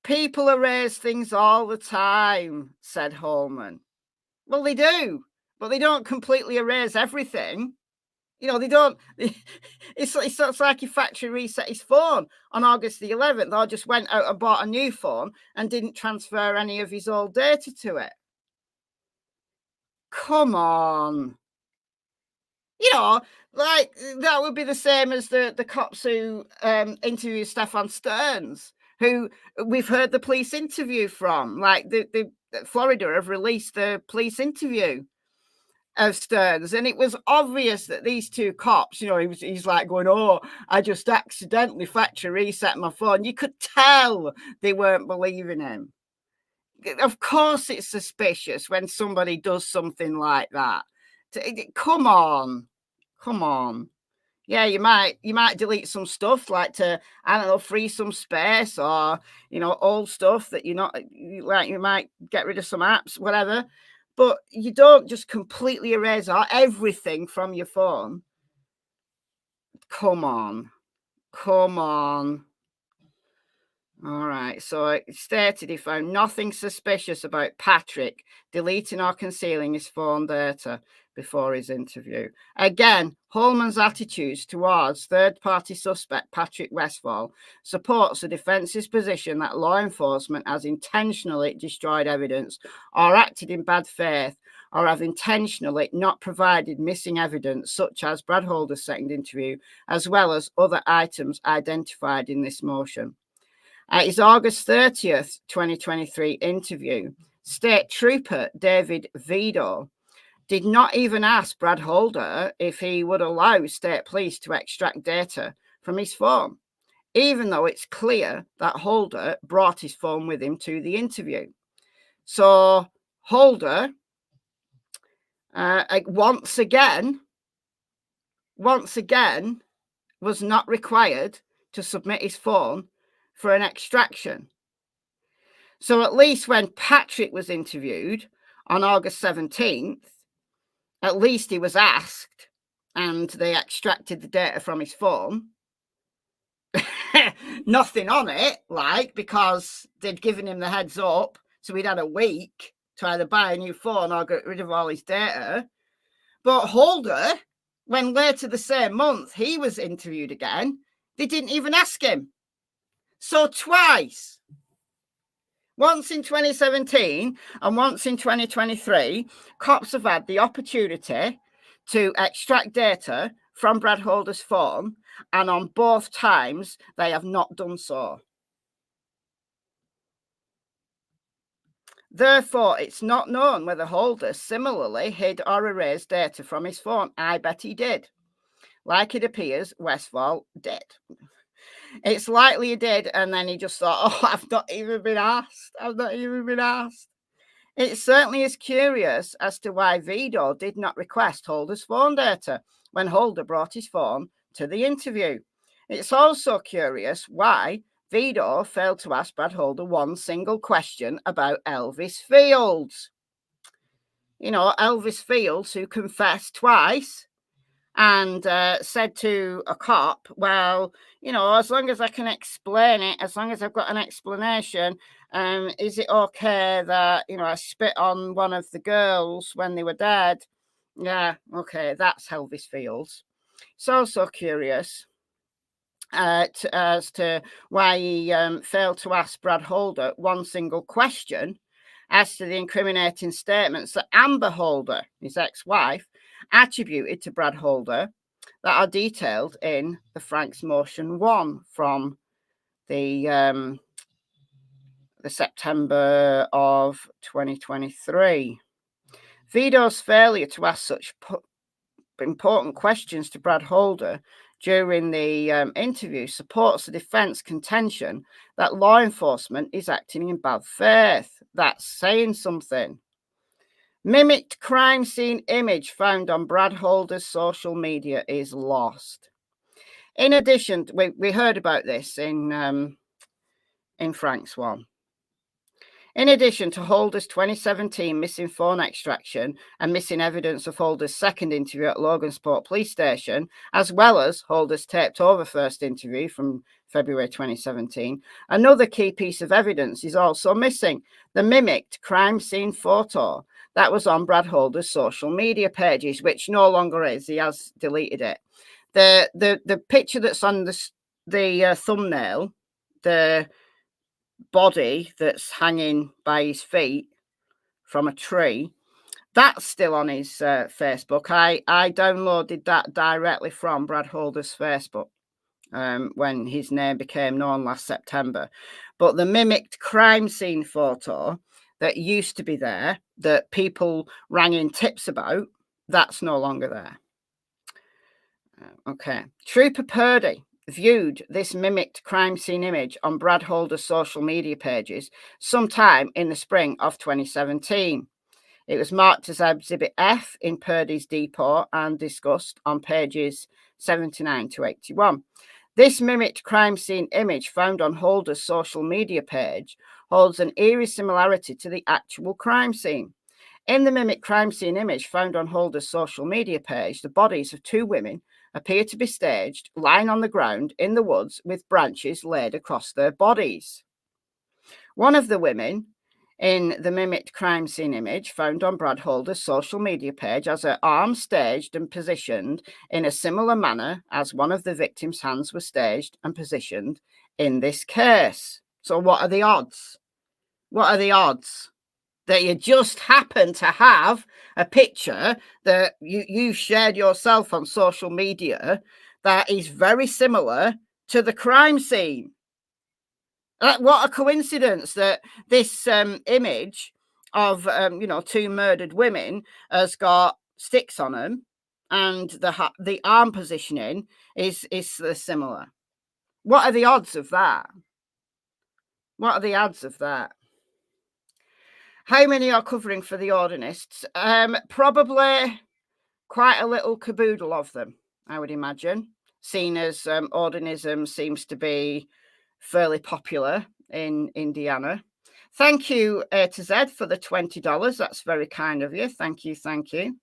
A: People erase things all the time, said Holman. Well, they do, but they don't completely erase everything. You know, they don't. It's like he factory reset his phone on August the 11th, or just went out and bought a new phone and didn't transfer any of his old data to it. Come on. You know, like that would be the same as the cops who interviewed Stefan Stearns, who we've heard the police interview from. Like the Florida have released the police interview of Stearns, and it was obvious that these two cops, you know, he's like going, oh, I just accidentally factory reset my phone. You could tell they weren't believing him. Of course it's suspicious when somebody does something like that. Come on. Yeah, you might delete some stuff, like to, I don't know, free some space, or, you know, old stuff that you're not, like, you might get rid of some apps, whatever. But you don't just completely erase everything from your phone. Come on. All right, so it stated he found nothing suspicious about Patrick deleting or concealing his phone data before his interview. Again, Holman's attitudes towards third-party suspect Patrick Westfall supports the defence's position that law enforcement has intentionally destroyed evidence or acted in bad faith, or have intentionally not provided missing evidence, such as Brad Holder's second interview, as well as other items identified in this motion. At his August 30th, 2023 interview, State Trooper David Vido did not even ask Brad Holder if he would allow state police to extract data from his phone, even though it's clear that Holder brought his phone with him to the interview. So Holder, once again, was not required to submit his phone for an extraction. So at least when Patrick was interviewed on August 17th, at least he was asked, and they extracted the data from his phone. Nothing on it, like, because they'd given him the heads up, so he'd had a week to either buy a new phone or get rid of all his data. But Holder, when later the same month he was interviewed again, they didn't even ask him. So twice, once in 2017 and once in 2023, cops have had the opportunity to extract data from Brad Holder's phone, and on both times they have not done so. Therefore, it's not known whether Holder similarly hid or erased data from his phone. I bet he did. Like it appears, Westfall did. It's likely he did, and then he just thought, oh, I've not even been asked. It certainly is curious as to why Vido did not request Holder's phone data when Holder brought his phone to the interview. It's also curious why Vido failed to ask Brad Holder one single question about Elvis Fields. You know, Elvis Fields, who confessed twice and said to a cop, well, you know, as long as I can explain it, as long as I've got an explanation, is it okay that, you know, I spit on one of the girls when they were dead? Yeah, okay, that's Elvis Fields. It's also curious as to why he failed to ask Brad Holder one single question as to the incriminating statements that Amber Holder, his ex-wife, attributed to Brad Holder that are detailed in the Frank's Motion 1 from the September of 2023. Vido's failure to ask such important questions to Brad Holder during the interview supports the defense contention that law enforcement is acting in bad faith. That's saying something. Mimicked crime scene image found on Brad Holder's social media is lost. In addition, we heard about this in Frank's one. In addition to Holder's 2017 missing phone extraction and missing evidence of Holder's second interview at Logansport Police Station, as well as Holder's taped over first interview from February 2017, another key piece of evidence is also missing: the mimicked crime scene photo that was on Brad Holder's social media pages, which no longer is. He has deleted it. The picture that's on the thumbnail, the body that's hanging by his feet from a tree, that's still on his Facebook. I downloaded that directly from Brad Holder's Facebook when his name became known last September. But the mimicked crime scene photo that used to be there, that people rang in tips about, that's no longer there. Okay. Trooper Purdue viewed this mimicked crime scene image on Brad Holder's social media pages sometime in the spring of 2017. It was marked as Exhibit F in Purdue's depot and discussed on pages 79 to 81. This mimicked crime scene image found on Holder's social media page holds an eerie similarity to the actual crime scene. In the mimicked crime scene image found on Holder's social media page, the bodies of two women appear to be staged, lying on the ground in the woods with branches laid across their bodies. One of the women in the mimicked crime scene image found on Brad Holder's social media page has her arms staged and positioned in a similar manner as one of the victim's hands were staged and positioned in this case. So what are the odds? What are the odds that you just happen to have a picture that you shared yourself on social media that is very similar to the crime scene? What a coincidence that this image of, two murdered women has got sticks on them, and the arm positioning is similar. What are the odds of that? What are the odds of that? How many are covering for the Ordinists? Probably quite a little caboodle of them, I would imagine, seeing as Odinism seems to be fairly popular in Indiana. Thank you, A to Z, for the $20. That's very kind of you. Thank you. Thank you.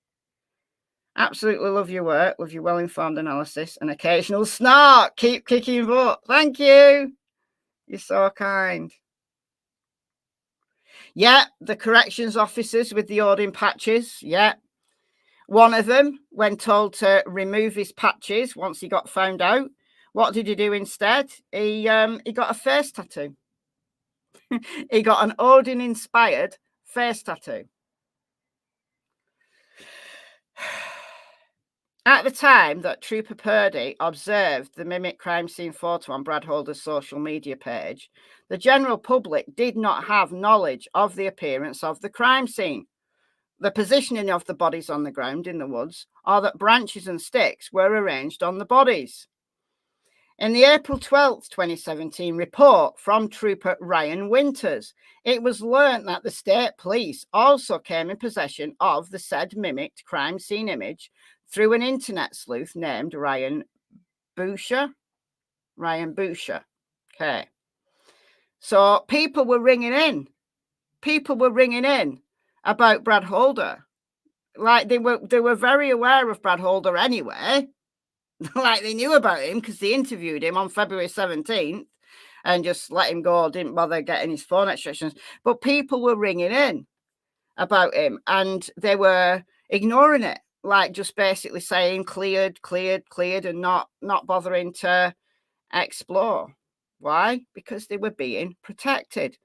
A: Absolutely love your work with your well-informed analysis and occasional snark. Keep kicking butt. Thank you. You're so kind. Yeah, the corrections officers with the Odin patches. Yeah. One of them, when told to remove his patches once he got found out, what did he do instead? He got a face tattoo. He got an Odin-inspired face tattoo. At the time that Trooper Purdue observed the mimic crime scene photo on Brad Holder's social media page, the general public did not have knowledge of the appearance of the crime scene, the positioning of the bodies on the ground in the woods, or that branches and sticks were arranged on the bodies. In the April 12th, 2017 report from Trooper Ryan Winters, it was learnt that the state police also came in possession of the said mimicked crime scene image through an internet sleuth named Ryan Boucher. Okay. So people were ringing in. People were ringing in about Brad Holder. Like they were very aware of Brad Holder anyway. Like they knew about him because they interviewed him on February 17th and just let him go, didn't bother getting his phone extractions. But people were ringing in about him and they were ignoring it, like just basically saying cleared, and not bothering to explore. Why? Because they were being protected.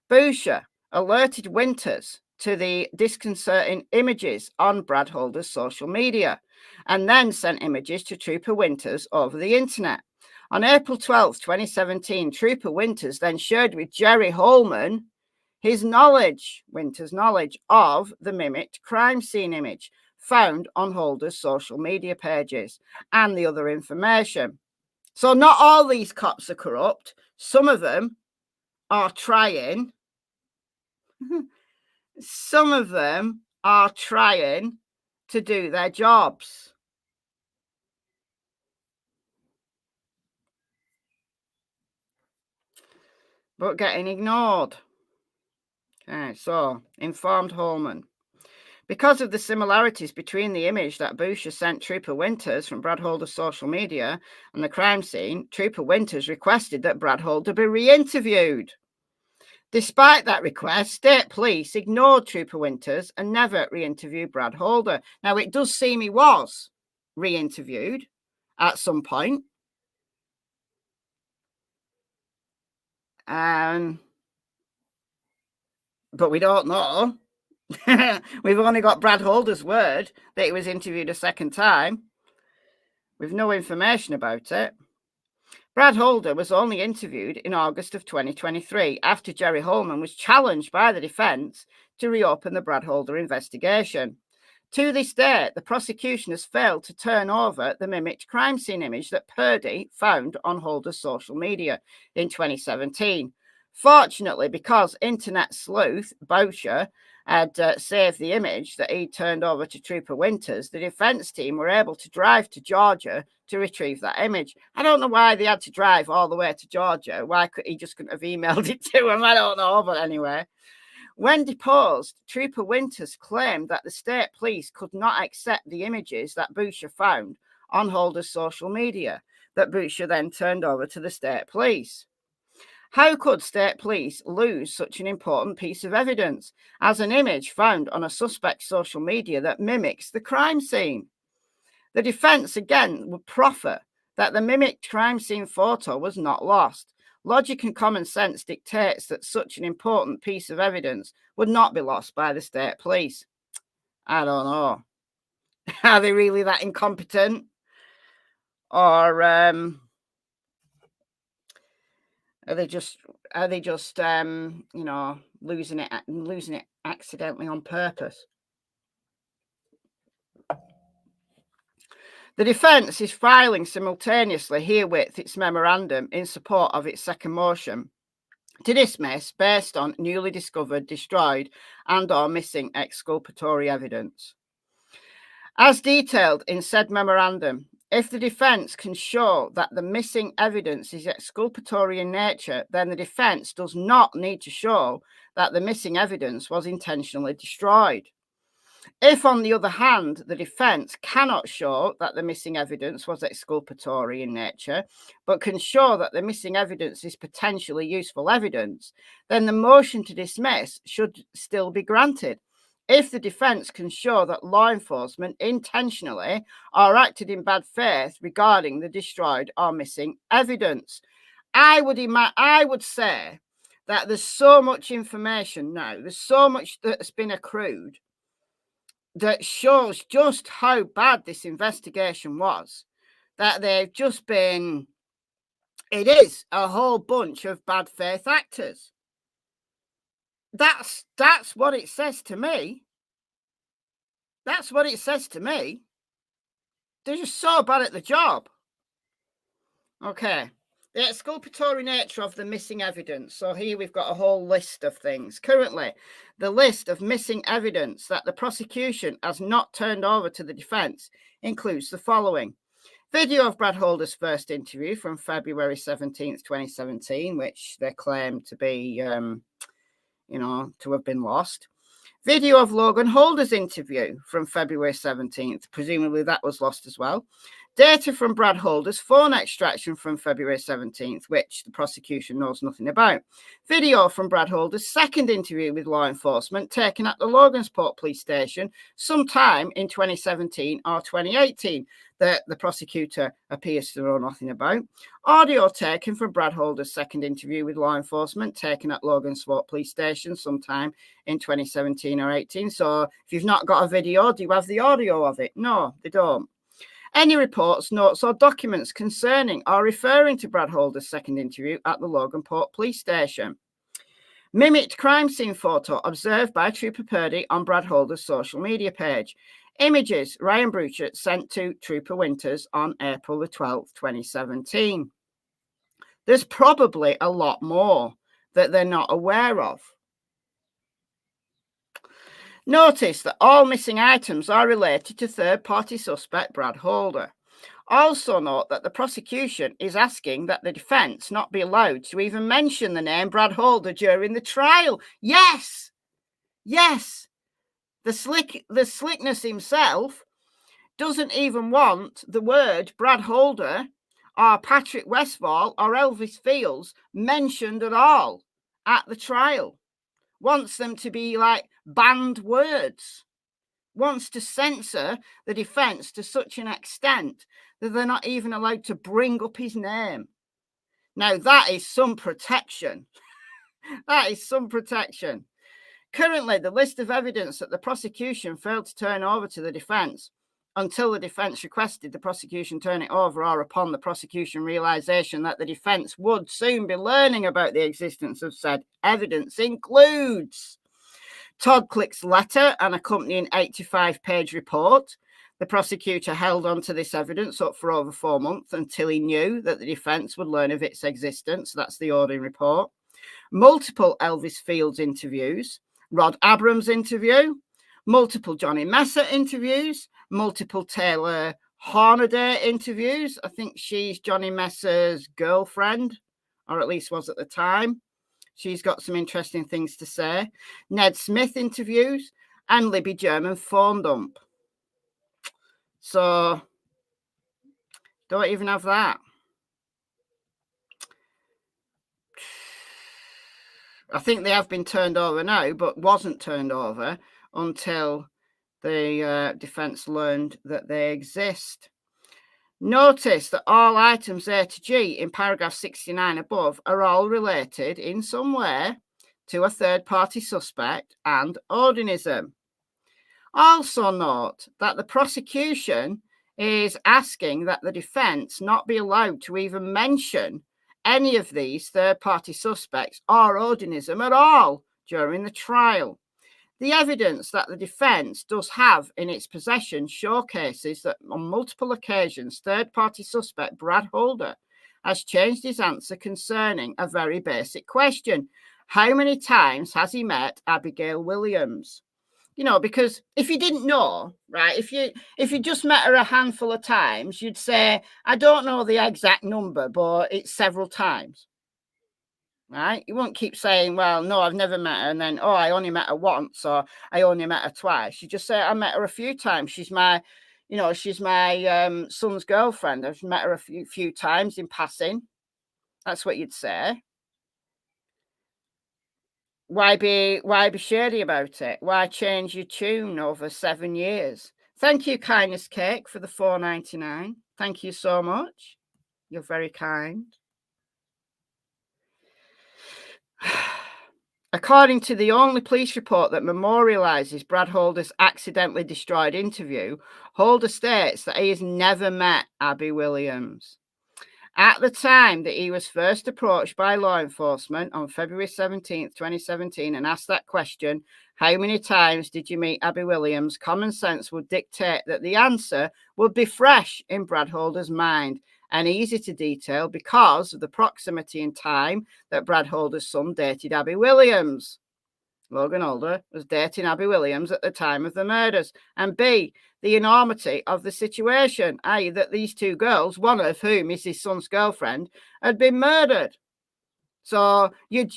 A: Boucher alerted Winters to the disconcerting images on Brad Holder's social media and then sent images to Trooper Winters over the internet. On April 12th, 2017, Trooper Winters then shared with Jerry Holman his Winters' knowledge of the mimicked crime scene image found on Holder's social media pages and the other information. So not all these cops are corrupt. Some of them are trying. Some of them are trying to do their jobs. But getting ignored. Okay, so informed Holman. Because of the similarities between the image that Boucher sent Trooper Winters from Brad Holder's social media and the crime scene, Trooper Winters requested that Brad Holder be re-interviewed. Despite that request, state police ignored Trooper Winters and never re-interviewed Brad Holder. Now, it does seem he was re-interviewed at some point. But we don't know. We've only got Brad Holder's word that he was interviewed a second time. We've no information about it. Brad Holder was only interviewed in August of 2023 after Jerry Holman was challenged by the defense to reopen the Brad Holder investigation. To this date, the prosecution has failed to turn over the mimicked crime scene image that Purdue found on Holder's social media in 2017. Fortunately, because internet sleuth Boucher had saved the image that he turned over to Trooper Winters, the defence team were able to drive to Georgia to retrieve that image. I don't know why they had to drive all the way to Georgia. Why could he just couldn't have emailed it to him? I don't know, but anyway. When deposed, Trooper Winters claimed that the state police could not accept the images that Boucher found on Holder's social media, that Boucher then turned over to the state police. How could state police lose such an important piece of evidence as an image found on a suspect's social media that mimics the crime scene? The defence again would proffer that the mimicked crime scene photo was not lost. Logic and common sense dictates that such an important piece of evidence would not be lost by the state police. I don't know. Are they really that incompetent? Or are they just you know, losing it accidentally on purpose? The defence is filing simultaneously herewith its memorandum in support of its second motion to dismiss based on newly discovered, destroyed and or missing exculpatory evidence. As detailed in said memorandum, if the defence can show that the missing evidence is exculpatory in nature, then the defence does not need to show that the missing evidence was intentionally destroyed. If, on the other hand, the defence cannot show that the missing evidence was exculpatory in nature, but can show that the missing evidence is potentially useful evidence, then the motion to dismiss should still be granted. If the defence can show that law enforcement intentionally or acted in bad faith regarding the destroyed or missing evidence, I would say that there's so much information now, there's so much that's been accrued that shows just how bad this investigation was, that they've just been, it is a whole bunch of bad faith actors. That's what it says to me. That's what it says to me. They're just so bad at the job. Okay. The exculpatory nature of the missing evidence. So here we've got a whole list of things. Currently, the list of missing evidence that the prosecution has not turned over to the defence includes the following. Video of Brad Holder's first interview from February 17th, 2017, which they claim to be, to have been lost. Video of Logan Holder's interview from February 17th. Presumably that was lost as well. Data from Brad Holder's phone extraction from February 17th, which the prosecution knows nothing about. Video from Brad Holder's second interview with law enforcement taken at the Logansport police station sometime in 2017 or 2018 that the prosecutor appears to know nothing about. Audio taken from Brad Holder's second interview with law enforcement taken at Logansport police station sometime in 2017 or 18. So if you've not got a video, do you have the audio of it? No, they don't. Any reports, notes, or documents concerning or referring to Brad Holder's second interview at the Logansport police station. Mimicked crime scene photo observed by Trooper Purdue on Brad Holder's social media page. Images Ryan Boucher sent to Trooper Winters on April the 12th, 2017. There's probably a lot more that they're not aware of. Notice that all missing items are related to third-party suspect Brad Holder. Also note that the prosecution is asking that the defence not be allowed to even mention the name Brad Holder during the trial. Yes! Yes! The slickness himself doesn't even want the word Brad Holder or Patrick Westfall or Elvis Fields mentioned at all at the trial. Wants them to be like banned words, wants to censor the defence to such an extent that they're not even allowed to bring up his name. Now, that is some protection. That is some protection. Currently, the list of evidence that the prosecution failed to turn over to the defence until the defence requested the prosecution turn it over or upon the prosecution realisation that the defence would soon be learning about the existence of said evidence includes Todd Click's letter and accompanying 85-page report. The prosecutor held on to this evidence up for over 4 months until he knew that the defence would learn of its existence. That's the Odin report. Multiple Elvis Fields interviews, Rod Abrams interview, multiple Johnny Messer interviews, multiple Taylor Hornaday interviews. I think she's Johnny Messer's girlfriend, or at least was at the time. She's got some interesting things to say. Ned Smith interviews and Libby German phone dump. So don't even have that. I think they have been turned over now, but wasn't turned over until the defence learned that they exist. Notice that all items A to G in paragraph 69 above are all related in some way to a third-party suspect and Odinism. Also note that the prosecution is asking that the defence not be allowed to even mention any of these third-party suspects or Odinism at all during the trial. The evidence that the defence does have in its possession showcases that on multiple occasions, third-party suspect Brad Holder has changed his answer concerning a very basic question. How many times has he met Abigail Williams? You know, because if you didn't know, right, if you just met her a handful of times, you'd say, I don't know the exact number, but it's several times. Right? You won't keep saying, well, no, I've never met her. And then, oh, I only met her once, or I only met her twice. You just say, I met her a few times. She's my son's girlfriend. I've met her a few times in passing. That's what you'd say. Why be shady about it? Why change your tune over 7 years? Thank you, Kindness Cake, for the $4.99. Thank you so much. You're very kind. According to the only police report that memorializes Brad Holder's accidentally destroyed interview, Holder states that he has never met Abby Williams. At the time that he was first approached by law enforcement on February 17th, 2017, and asked that question, how many times did you meet Abby Williams? Common sense would dictate that the answer would be fresh in Brad Holder's mind and easy to detail because of the proximity in time that Brad Holder's son dated Abby Williams. Logan Holder was dating Abby Williams at the time of the murders. And B, the enormity of the situation, i.e. that these two girls, one of whom is his son's girlfriend, had been murdered. So you'd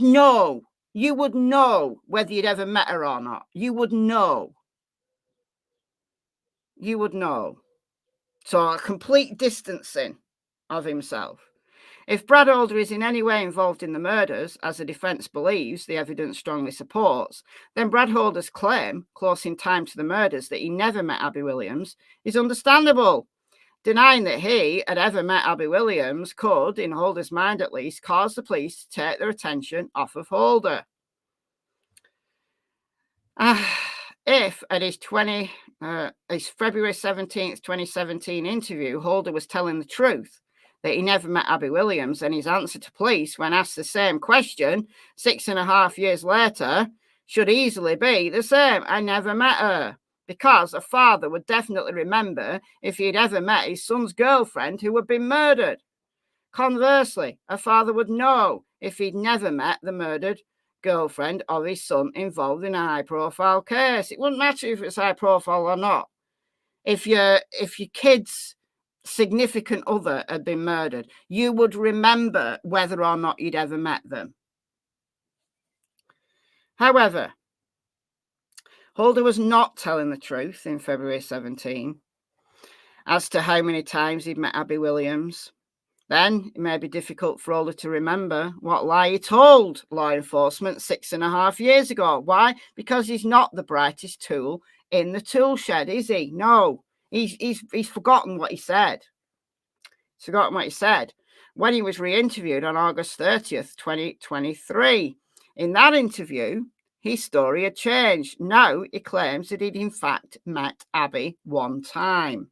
A: know. You would know whether you'd ever met her or not. You would know. You would know. So a complete distancing of himself. If Brad Holder is in any way involved in the murders, as the defence believes the evidence strongly supports, then Brad Holder's claim, close in time to the murders, that he never met Abby Williams is understandable. Denying that he had ever met Abby Williams could, in Holder's mind at least, cause the police to take their attention off of Holder. If at his February 17th, 2017 interview, Holder was telling the truth, that he never met Abby Williams, and his answer to police when asked the same question 6.5 years later should easily be the same. I never met her. Because a father would definitely remember if he'd ever met his son's girlfriend who had been murdered. Conversely, a father would know if he'd never met the murdered girlfriend of his son involved in a high-profile case. It wouldn't matter if it's high-profile or not. If your kid's significant other had been murdered, you would remember whether or not you'd ever met them. However, Holder was not telling the truth in February 17 as to how many times he'd met Abby Williams. Then it may be difficult for Holder to remember what lie he told law enforcement 6.5 years ago. Why? Because he's not the brightest tool in the tool shed, is he? No. He's forgotten what he said. He's forgotten what he said when he was re-interviewed on August 30th, 2023. In that interview, his story had changed. Now he claims that he'd in fact met Abby one time.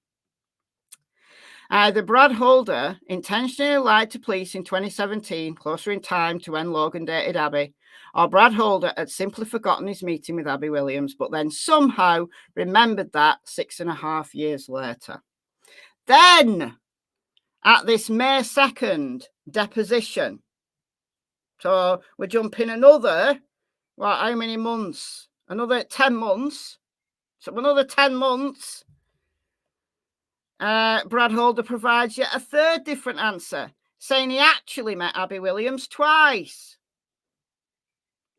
A: Either Brad Holder intentionally lied to police in 2017, closer in time to when Logan dated Abby, or Brad Holder had simply forgotten his meeting with Abby Williams, but then somehow remembered that 6.5 years later. Then, at this May 2nd deposition, so we're jumping another Well, how many months? Another 10 months. So another 10 months. Brad Holder provides yet a third different answer, saying he actually met Abby Williams twice.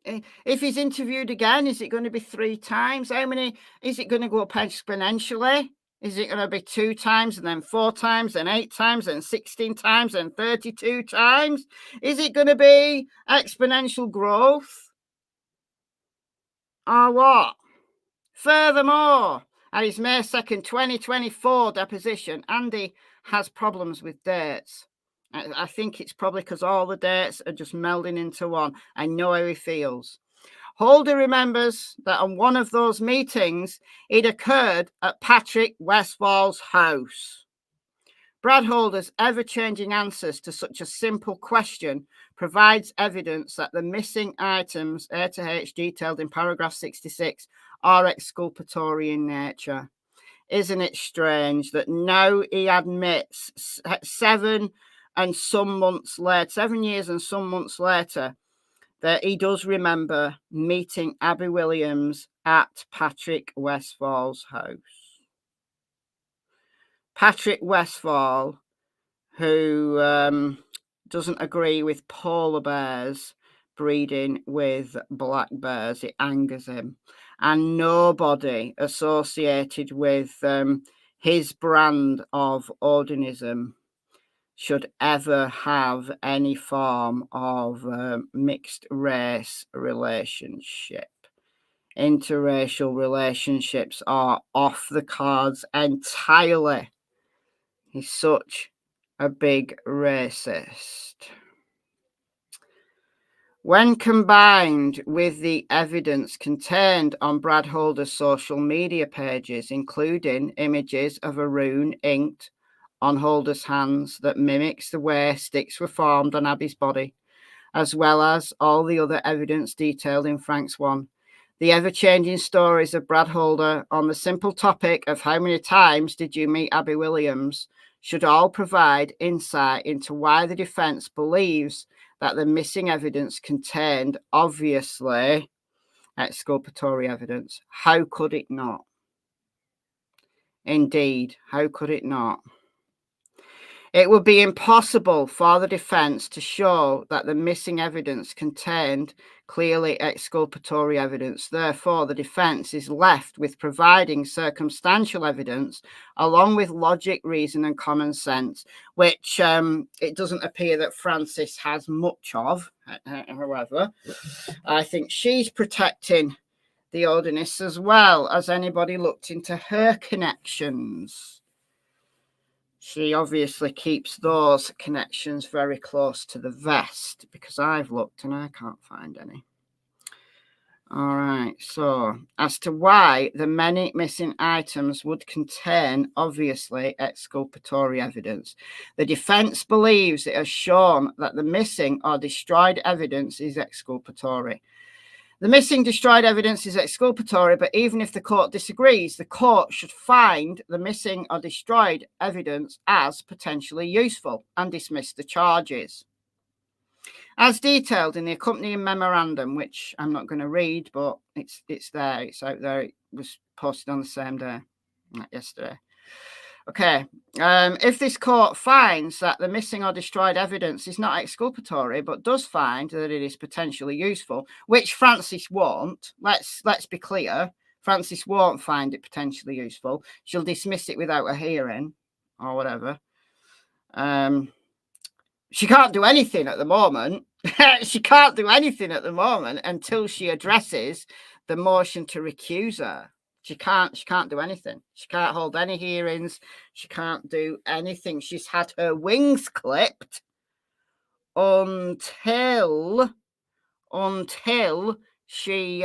A: If he's interviewed again, is it going to be 3 times? How many? Is it going to go up exponentially? Is it going to be 2 times and then 4 times and 8 times and 16 times and 32 times? Is it going to be exponential growth? Or what? Furthermore, at his May 2nd, 2024 deposition, Andy has problems with dates. I think it's probably because all the dates are just melding into one. I know how he feels. Holder remembers that on one of those meetings, it occurred at Patrick Westfall's house. Brad Holder's ever-changing answers to such a simple question provides evidence that the missing items A to H detailed in paragraph 66 are exculpatory in nature. Isn't it strange that now he admits 7 years and some months later, that he does remember meeting Abby Williams at Patrick Westfall's house. Patrick Westfall, who doesn't agree with polar bears breeding with black bears, it angers him. And nobody associated with his brand of Odinism should ever have any form of mixed race relationship. Interracial relationships are off the cards entirely. He's such a big racist. When combined with the evidence contained on Brad Holder's social media pages, including images of a rune inked on Holder's hands that mimics the way sticks were formed on Abby's body, as well as all the other evidence detailed in Frank's one, the ever-changing stories of Brad Holder on the simple topic of how many times did you meet Abby Williams should all provide insight into why the defense believes that the missing evidence contained obviously exculpatory evidence. How could it not? Indeed, how could it not? It would be impossible for the defense to show that the missing evidence contained clearly exculpatory evidence. Therefore, the defense is left with providing circumstantial evidence along with logic, reason, and common sense, which it doesn't appear that Frances has much of. However, I think she's protecting the Odinists as well. As anybody looked into her connections? She obviously keeps those connections very close to the vest, because I've looked and I can't find any. All right, so as to why the many missing items would contain obviously exculpatory evidence, the defense believes it has shown that the missing or destroyed evidence is exculpatory. The missing destroyed evidence is exculpatory, but even if the court disagrees, the court should find the missing or destroyed evidence as potentially useful and dismiss the charges. As detailed in the accompanying memorandum, which I'm not going to read, but it's there, it's out there, it was posted on the same day, not yesterday. Okay, if this court finds that the missing or destroyed evidence is not exculpatory, but does find that it is potentially useful, which Frances won't, let's be clear, Frances won't find it potentially useful. She'll dismiss it without a hearing or whatever. She can't do anything at the moment. She can't do anything at the moment until she addresses the motion to recuse her. She can't do anything. She can't hold any hearings. She can't do anything. She's had her wings clipped until she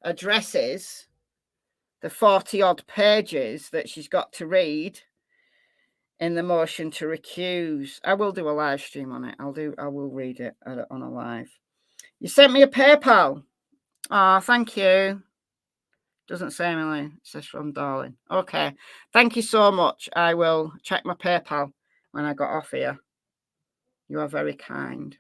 A: addresses the 40-odd pages that she's got to read in the motion to recuse. I will do a live stream on it. I will read it on a live. You sent me a PayPal. Oh, thank you. Doesn't say Emily. It says from Darling. Okay. Thank you so much. I will check my PayPal when I got off here. You are very kind.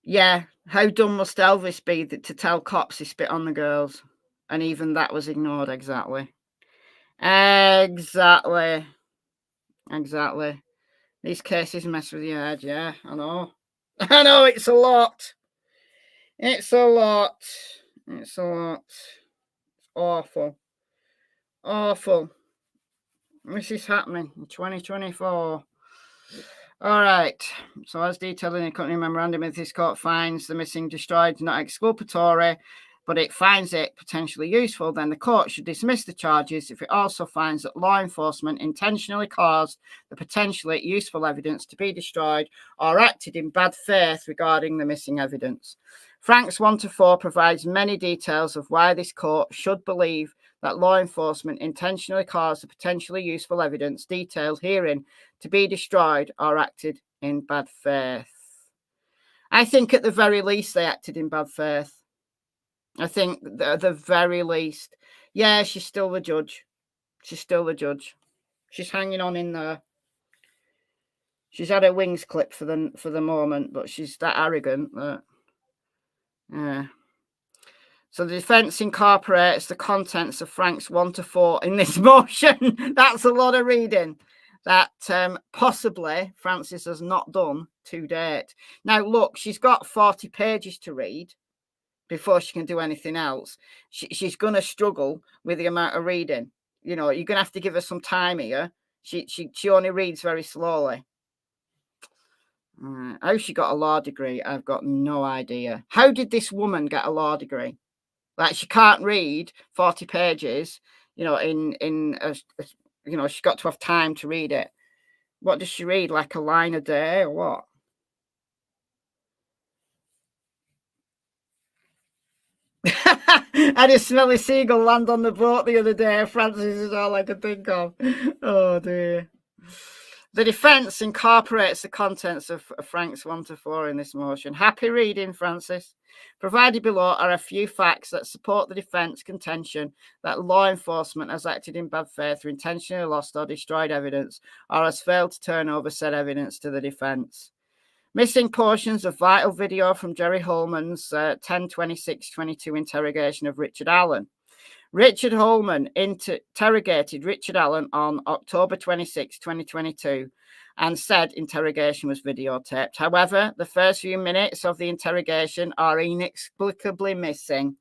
A: Yeah, how dumb must Elvis be to tell cops he spit on the girls? And even that was ignored, exactly. Exactly. These cases mess with your head, yeah, I know. I know, it's a lot. It's awful. This is happening in 2024. All right. So, as detailed in the company memorandum, if this court finds the missing destroyed not exculpatory, but it finds it potentially useful, then the court should dismiss the charges if it also finds that law enforcement intentionally caused the potentially useful evidence to be destroyed or acted in bad faith regarding the missing evidence. Franks 1-4 provides many details of why this court should believe that law enforcement intentionally caused the potentially useful evidence detailed herein to be destroyed or acted in bad faith. I think at the very least they acted in bad faith. I think at the very least. Yeah, she's still the judge. She's hanging on in there. She's had her wings clipped for the moment, but she's that arrogant that yeah. So the defence incorporates the contents of Franks 1-4 in this motion. That's a lot of reading that possibly Francis has not done to date. Now, look, she's got 40 pages to read before she can do anything else. She's going to struggle with the amount of reading. You know, you're going to have to give her some time here. She only reads very slowly. How she got a law degree, I've got no idea. How did this woman get a law degree? Like, she can't read 40 pages, you know, you know, she's got to have time to read it. What does she read? Like a line a day or what? I had a smelly seagull land on the boat the other day. Francis is all I could think of. Oh, dear. The defence incorporates the contents of Franks 1-4 in this motion. Happy reading, Francis. Provided below are a few facts that support the defence contention that law enforcement has acted in bad faith or intentionally lost or destroyed evidence or has failed to turn over said evidence to the defence. Missing portions of vital video from Jerry Holman's 10/26/22 interrogation of Richard Allen. Richard Holman interrogated Richard Allen on October 26, 2022, and said interrogation was videotaped. However, the first few minutes of the interrogation are inexplicably missing.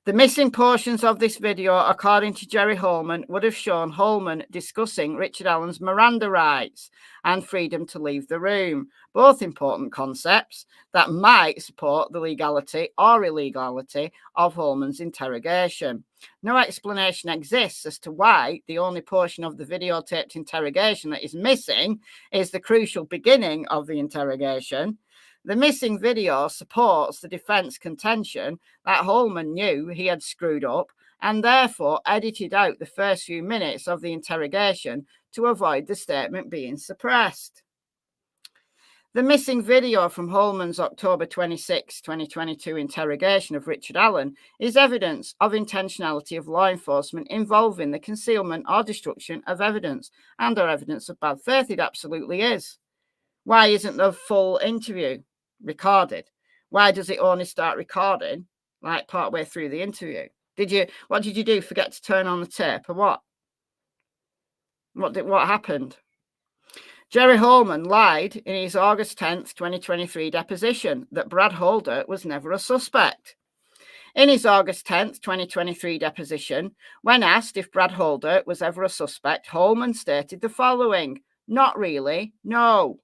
A: The missing portions of this video, according to Jerry Holman, would have shown Holman discussing Richard Allen's Miranda rights and freedom to leave the room, both important concepts that might support the legality or illegality of Holman's interrogation. No explanation exists as to why the only portion of the videotaped interrogation that is missing is the crucial beginning of the interrogation. The missing video supports the defence contention that Holman knew he had screwed up and therefore edited out the first few minutes of the interrogation to avoid the statement being suppressed. The missing video from Holman's October 26, 2022 interrogation of Richard Allen is evidence of intentionality of law enforcement involving the concealment or destruction of evidence and or evidence of bad faith. It absolutely is. Why isn't the full interview recorded? Why does it only start recording like partway through the interview? What did you do? Forget to turn on the tape or what? What happened? Jerry Holman lied in his August 10th, 2023 deposition that Brad Holder was never a suspect. In his August 10th, 2023 deposition, when asked if Brad Holder was ever a suspect, Holman stated the following: "Not really, no."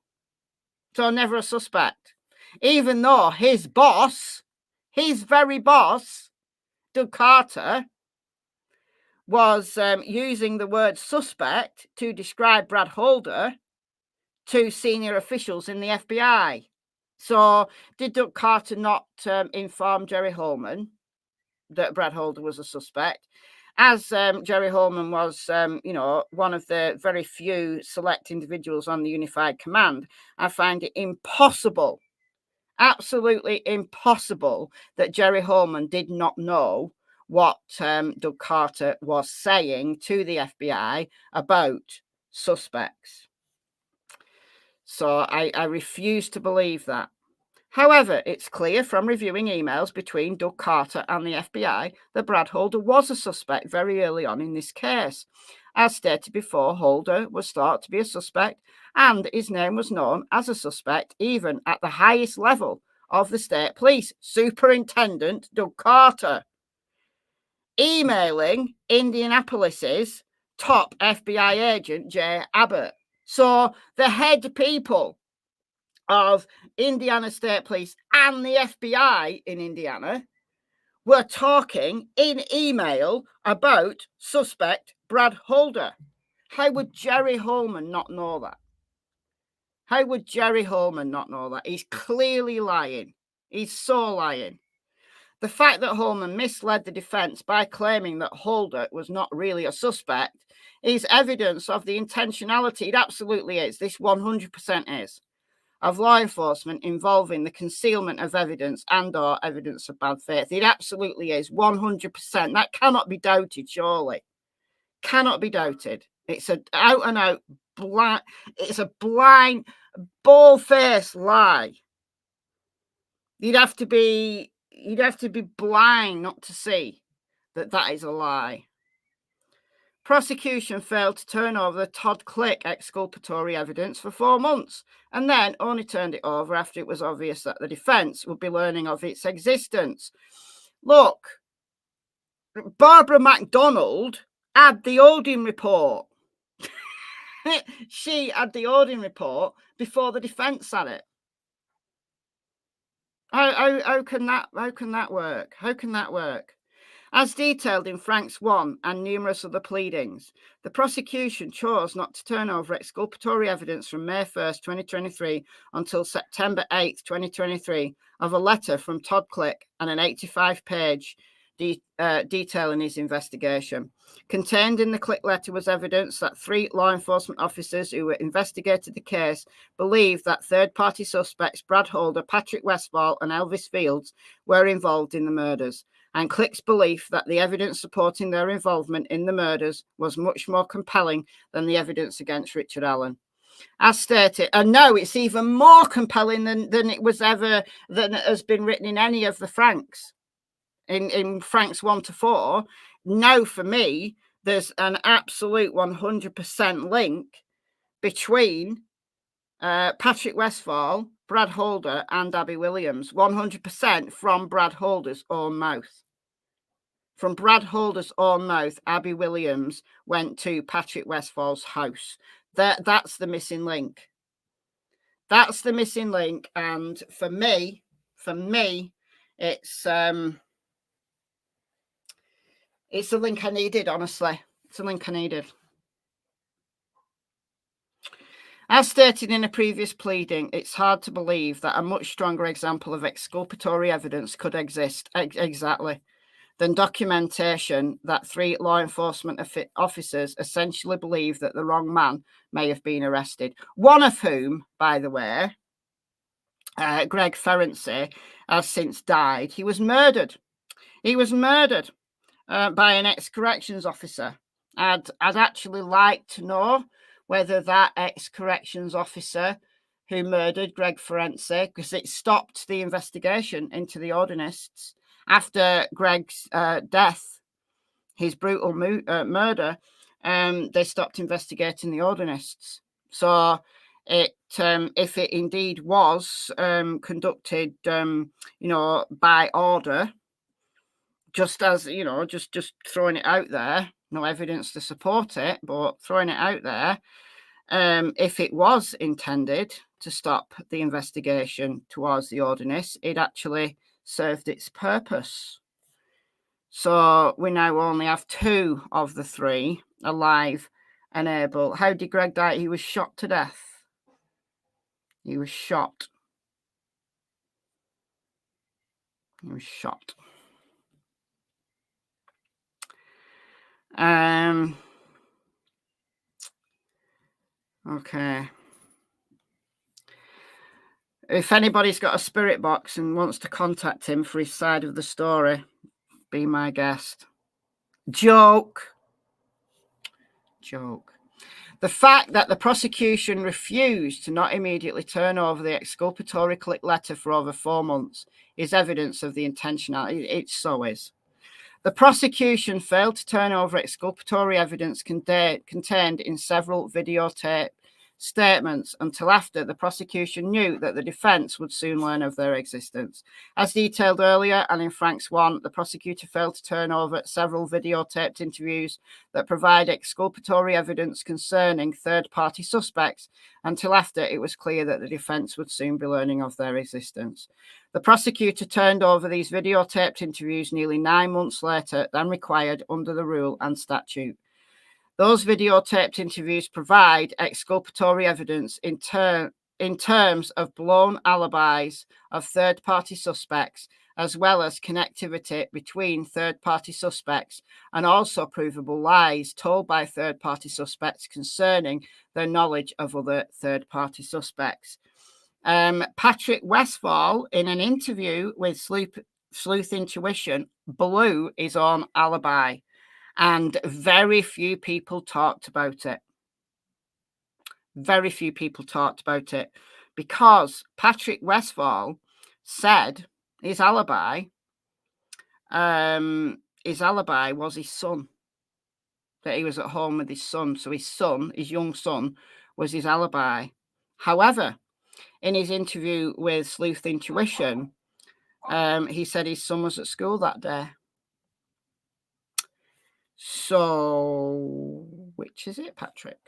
A: So never a suspect. Even though his boss, his very boss, Doug Carter, was using the word suspect to describe Brad Holder to senior officials in the FBI. So did Doug Carter not inform Jerry Holman that Brad Holder was a suspect? As Jerry Holman was, one of the very few select individuals on the Unified Command, I find it impossible, absolutely impossible, that Jerry Holman did not know what Doug Carter was saying to the FBI about suspects. So I refuse to believe that. However, it's clear from reviewing emails between Doug Carter and the FBI that Brad Holder was a suspect very early on in this case. As stated before, Holder was thought to be a suspect, and his name was known as a suspect even at the highest level of the state police, Superintendent Doug Carter, emailing Indianapolis's top FBI agent, Jay Abbott. So the head people of Indiana State Police and the FBI in Indiana were talking in email about suspect Brad Holder. How would Jerry Holman not know that? How would Jerry Holman not know that? He's clearly lying. He's so lying. The fact that Holman misled the defense by claiming that Holder was not really a suspect is evidence of the intentionality. It absolutely is. This 100% is. Of law enforcement involving the concealment of evidence and or evidence of bad faith. It absolutely is 100%. That cannot be doubted, surely. Cannot be doubted. It's an out and out blind, it's a blind, bald-faced lie. You'd have to be blind not to see that that is a lie. Prosecution failed to turn over the Todd Click exculpatory evidence for 4 months, and then only turned it over after it was obvious that the defense would be learning of its existence. Look, Barbara MacDonald had the Odin report. She had the Odin report before the defense had it. How can that work? How can that work? As detailed in Frank's 1 and numerous other pleadings, the prosecution chose not to turn over exculpatory evidence from May 1st, 2023 until September 8th, 2023 of a letter from Todd Click and an 85-page detailing his investigation. Contained in the Click letter was evidence that 3 law enforcement officers who investigated the case believed that third-party suspects Brad Holder, Patrick Westfall and Elvis Fields were involved in the murders, and Click's belief that the evidence supporting their involvement in the murders was much more compelling than the evidence against Richard Allen. As stated, and no, it's even more compelling than it was ever, than it has been written in any of the Franks. In Franks 1 to 4, now for me, there's an absolute 100% link between Patrick Westfall, Brad Holder, and Abby Williams. 100% from Brad Holder's own mouth. From Brad Holder's own mouth, Abby Williams went to Patrick Westfall's house. That's the missing link. That's the missing link. And for me, it's the link I needed, honestly. It's the link I needed. As stated in a previous pleading, it's hard to believe that a much stronger example of exculpatory evidence could exist, exactly, than documentation that 3 law enforcement officers essentially believe that the wrong man may have been arrested. One of whom, by the way, Greg Ferenczi, has since died. He was murdered. He was murdered by an ex-corrections officer. I'd actually like to know whether that ex-corrections officer who murdered Greg Ferenczi, because it stopped the investigation into the Odinists after Greg's death, his brutal murder, they stopped investigating the Odinists. So if it indeed was conducted, by order, just as, just throwing it out there, no evidence to support it, but throwing it out there, if it was intended to stop the investigation towards the Odinists, it actually served its purpose. So we now only have 2 of the 3 alive and able. How did Greg die? He was shot to death. He was shot. He was shot. Okay. If anybody's got a spirit box and wants to contact him for his side of the story, be my guest. Joke. The fact that the prosecution refused to not immediately turn over the exculpatory Click letter for over 4 months is evidence of the intentionality. It so is. The prosecution failed to turn over exculpatory evidence contained in several videotape statements until after the prosecution knew that the defense would soon learn of their existence. As detailed earlier and in Frank's 1, the prosecutor failed to turn over several videotaped interviews that provide exculpatory evidence concerning third-party suspects until after it was clear that the defense would soon be learning of their existence. The prosecutor turned over these videotaped interviews nearly 9 months later than required under the rule and statute. Those videotaped interviews provide exculpatory evidence in terms of blown alibis of third-party suspects, as well as connectivity between third-party suspects and also provable lies told by third-party suspects concerning their knowledge of other third-party suspects. Patrick Westfall, in an interview with Sleuth Intuition, blew his own alibi. And very few people talked about it. Very few people talked about it because Patrick Westfall said his alibi was his son, that he was at home with his son. So his son, his young son, was his alibi. However, in his interview with Sleuth Intuition, he said his son was at school that day. So, which is it, Patrick?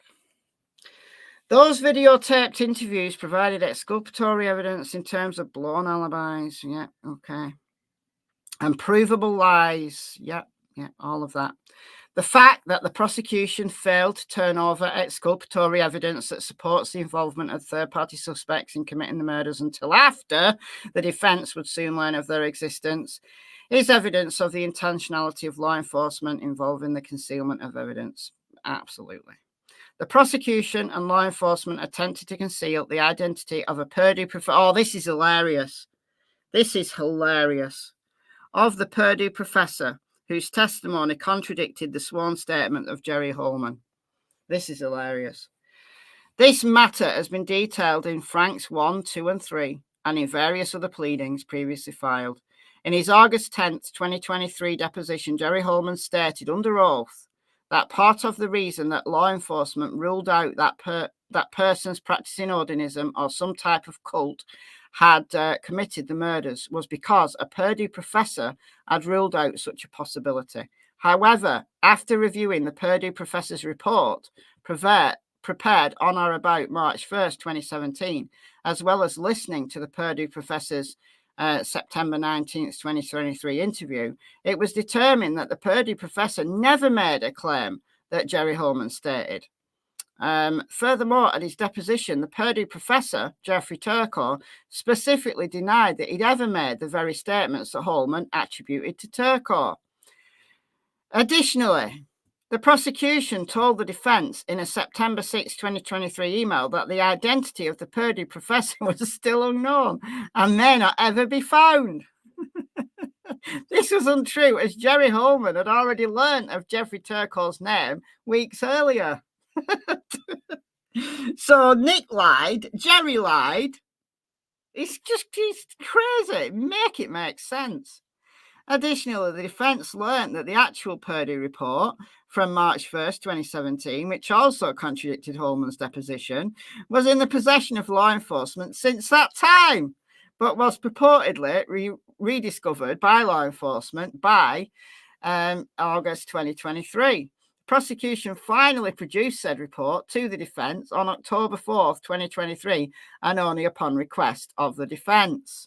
A: Those videotaped interviews provided exculpatory evidence in terms of blown alibis. Yeah, okay. And provable lies. Yeah, all of that. The fact that the prosecution failed to turn over exculpatory evidence that supports the involvement of third-party suspects in committing the murders until after the defense would soon learn of their existence is evidence of the intentionality of law enforcement involving the concealment of evidence. Absolutely. The prosecution and law enforcement attempted to conceal the identity of a Purdue professor. Oh, this is hilarious. This is hilarious. Of the Purdue professor whose testimony contradicted the sworn statement of Jerry Holman. This is hilarious. This matter has been detailed in Frank's 1, 2, and 3 and in various other pleadings previously filed. In his August 10th, 2023 deposition, Jerry Holman stated under oath that part of the reason that law enforcement ruled out that persons practicing Odinism or some type of cult had committed the murders was because a Purdue professor had ruled out such a possibility. However, after reviewing the Purdue professor's report prepared on or about March 1st, 2017, as well as listening to the Purdue professor's September 19th, 2023 interview, it was determined that the Purdue professor never made a claim that Jerry Holman stated. Furthermore, at his deposition, the Purdue professor, Jeffrey Turco, specifically denied that he'd ever made the very statements that Holman attributed to Turco. Additionally, the prosecution told the defense in a September 6, 2023 email that the identity of the Purdue professor was still unknown and may not ever be found. This was untrue, as Jerry Holman had already learned of Jeffrey Turco's name weeks earlier. So Nick lied, Jerry lied. He's crazy. Make it make sense. Additionally, the defense learned that the actual Purdue report from March 1st, 2017, which also contradicted Holman's deposition, was in the possession of law enforcement since that time, but was purportedly rediscovered by law enforcement by August 2023. Prosecution finally produced said report to the defense on October 4th, 2023, and only upon request of the defense.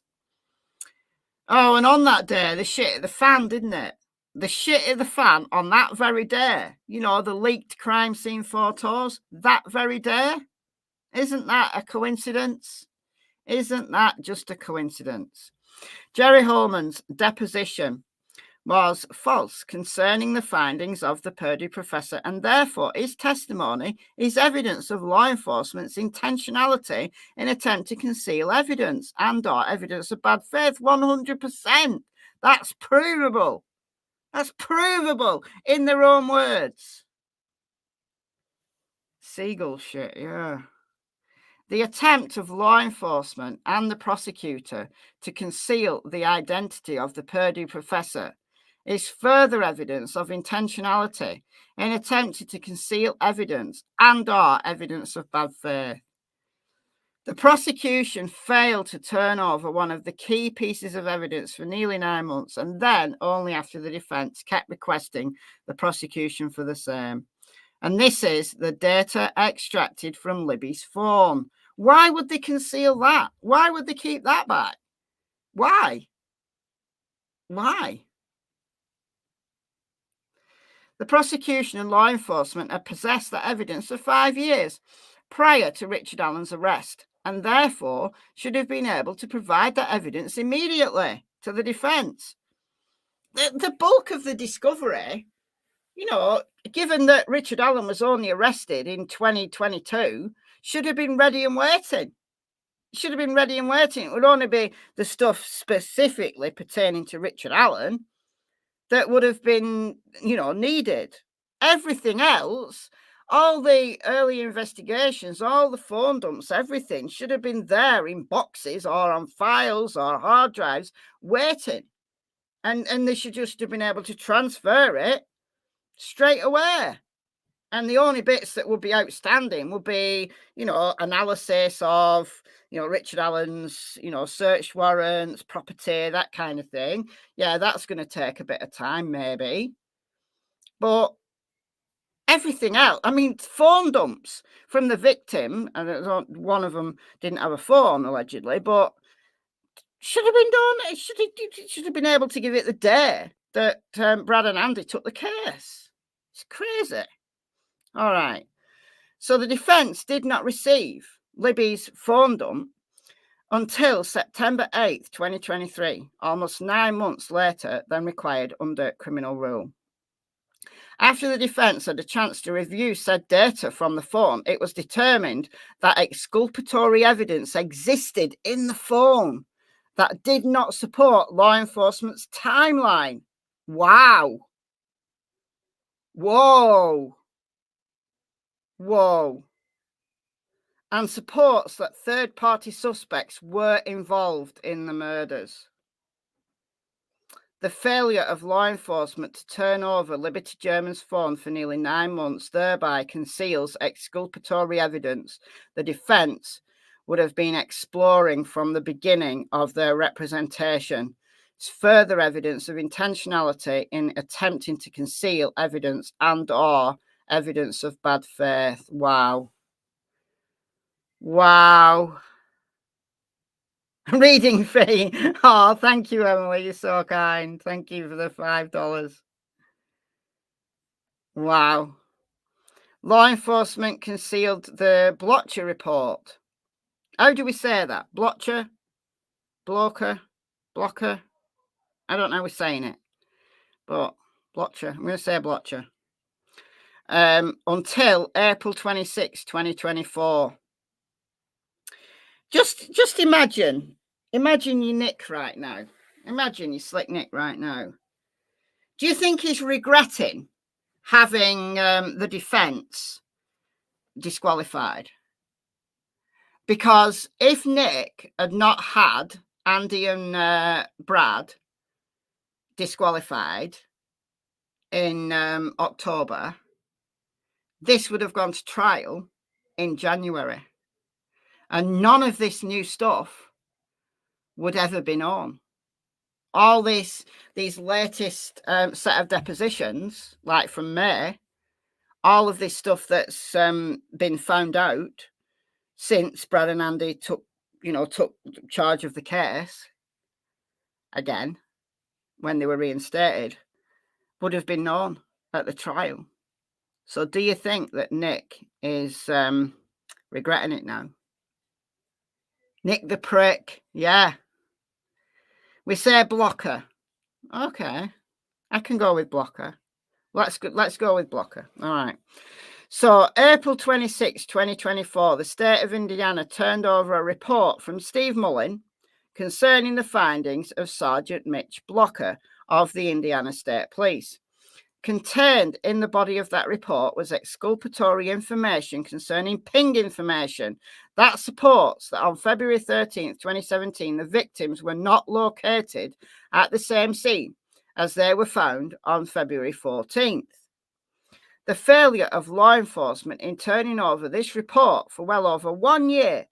A: Oh, and on that day, the shit hit the fan, didn't it? The shit hit the fan on that very day. You know, the leaked crime scene photos, that very day. Isn't that a coincidence? Isn't that just a coincidence? Jerry Holman's deposition was false concerning the findings of the Purdue professor, and therefore his testimony is evidence of law enforcement's intentionality in attempt to conceal evidence and or evidence of bad faith. 100%. That's provable. That's provable in their own words. seagull shit, yeah. The attempt of law enforcement and the prosecutor to conceal the identity of the Purdue professor is further evidence of intentionality in attempting to conceal evidence and/or evidence of bad faith. The prosecution failed to turn over one of the key pieces of evidence for nearly 9 months, and then only after the defense kept requesting the prosecution for the same. And this is the data extracted from Libby's phone. Why would they conceal that? Why would they keep that back? Why? Why? The prosecution and law enforcement had possessed that evidence for 5 years prior to Richard Allen's arrest, and therefore should have been able to provide that evidence immediately to the defense. The bulk of the discovery, you know, given that Richard Allen was only arrested in 2022, should have been ready and waiting. Should have been ready and waiting. It would only be the stuff specifically pertaining to Richard Allen that would have been, you know, needed. Everything else, all the early investigations, all the phone dumps, everything should have been there in boxes or on files or hard drives waiting. And they should just have been able to transfer it straight away. And the only bits that would be outstanding would be, you know, analysis of, you know, Richard Allen's, you know, search warrants, property, that kind of thing. Yeah, that's going to take a bit of time, maybe. But everything else, I mean, phone dumps from the victim, and one of them didn't have a phone, allegedly, but should have been done. It should have been able to give it the day that Brad and Andy took the case. It's crazy. All right. So the defense did not receive Libby's phone dump until September 8th, 2023, almost 9 months later than required under criminal rule. After the defense had a chance to review said data from the phone, it was determined that exculpatory evidence existed in the phone that did not support law enforcement's timeline. Wow. Whoa. Whoa. And supports that third-party suspects were involved in the murders. The failure of law enforcement to turn over Liberty German's phone for nearly 9 months thereby conceals exculpatory evidence the defense would have been exploring from the beginning of their representation. It's further evidence of intentionality in attempting to conceal evidence and/or evidence of bad faith. Wow. Wow. Reading fee. Oh, thank you, Emily. You're so kind. Thank you for the $5. Wow. Law enforcement concealed the Blocher report. How do we say that? Blocher? Blocker? Blocker? I don't know how we're saying it. But Blocher. I'm going to say Blocher. Until April 26, 2024. Just imagine you Nick right now. Imagine you slick Nick right now. Do you think he's regretting having the defense disqualified? Because if Nick had not had Andy and Brad disqualified in October, this would have gone to trial in January. And none of this new stuff would ever be known. All these latest set of depositions, like from May, all of this stuff that's been found out since Brad and Andy took charge of the case again when they were reinstated, would have been known at the trial. So do you think that Nick is regretting it now? Nick the prick, yeah. We say blocker. Okay, I can go with blocker. Let's go with blocker. All right. So April 26, 2024, the state of Indiana turned over a report from Steve Mullin concerning the findings of Sergeant Mitch Blocker of the Indiana State Police. Contained in the body of that report was exculpatory information concerning ping information that supports that on February 13th, 2017, the victims were not located at the same scene as they were found on February 14th. The failure of law enforcement in turning over this report for well over 1 year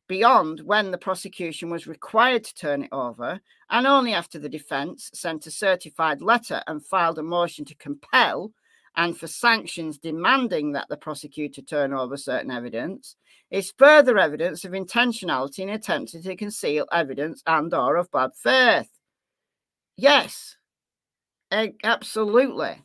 A: beyond when the prosecution was required to turn it over, and only after the defence sent a certified letter and filed a motion to compel and for sanctions demanding that the prosecutor turn over certain evidence, is further evidence of intentionality in attempting to conceal evidence and or of bad faith. Yes, absolutely.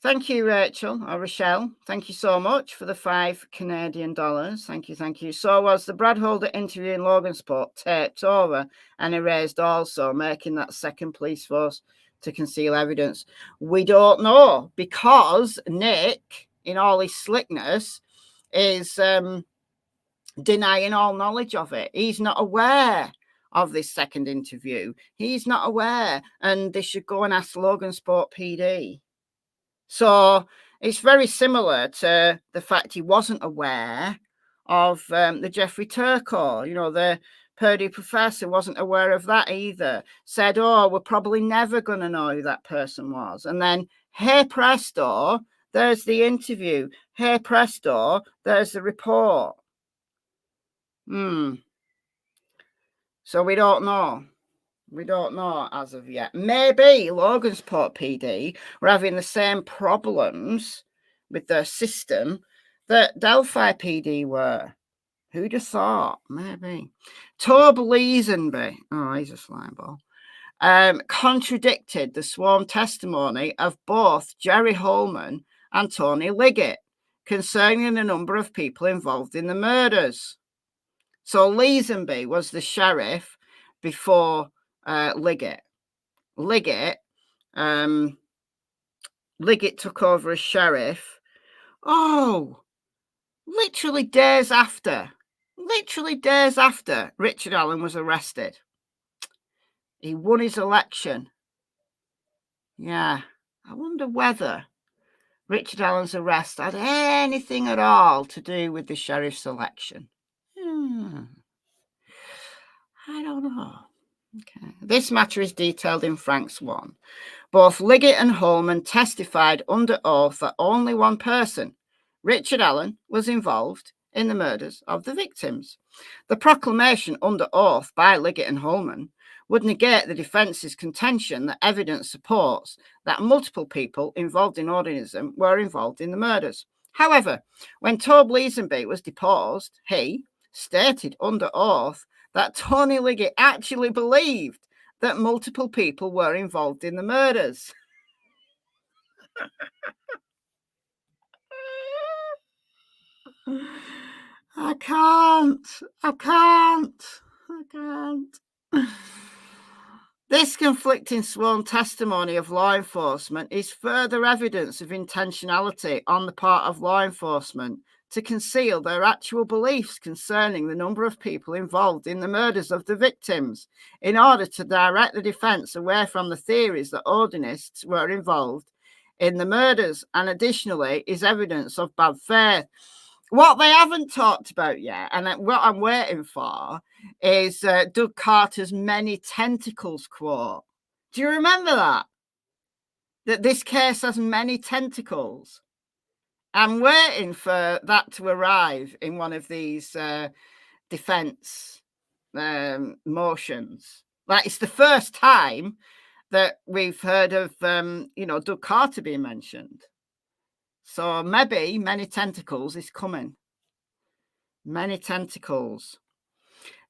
A: Thank you, Rachel or Rochelle. Thank you so much for the $5 Canadian. Thank you, thank you. So was the Brad Holder interview in Logansport taped over and erased also, making that second police force to conceal evidence? We don't know, because Nick, in all his slickness, is denying all knowledge of it. He's not aware of this second interview. He's not aware, and they should go and ask Logansport PD. So it's very similar to the fact he wasn't aware of the Jeffrey Turco, you know, the Purdue professor wasn't aware of that either. Said, oh, we're probably never going to know who that person was. And then, hey presto, there's the interview. Hey presto, there's the report. So we don't know. We don't know as of yet. Maybe Logansport PD were having the same problems with their system that Delphi PD were. Who'd have thought? Maybe. Todd Click, oh, he's a slime ball, contradicted the sworn testimony of both Jerry Holman and Tony Liggett concerning the number of people involved in the murders. So Leesenby was the sheriff before Liggett. Liggett took over as sheriff. Literally days after Richard Allen was arrested. He won his election. Yeah, I wonder whether Richard Allen's arrest had anything at all to do with the sheriff's election. I don't know. Okay. This matter is detailed in Frank's 1. Both Liggett and Holman testified under oath that only one person, Richard Allen, was involved in the murders of the victims. The proclamation under oath by Liggett and Holman would negate the defence's contention that evidence supports that multiple people involved in Odinism were involved in the murders. However, when Todd Click was deposed, he stated under oath that Tony Liggett actually believed that multiple people were involved in the murders. I can't. This conflicting sworn testimony of law enforcement is further evidence of intentionality on the part of law enforcement to conceal their actual beliefs concerning the number of people involved in the murders of the victims in order to direct the defense away from the theories that Odinists were involved in the murders, and additionally is evidence of bad faith. What they haven't talked about yet, and what I'm waiting for, is Doug Carter's many tentacles quote. Do you remember that? That this case has many tentacles. I'm waiting for that to arrive in one of these defense motions. Like, it's the first time that we've heard of, Doug Carter being mentioned. So maybe many tentacles is coming. Many tentacles.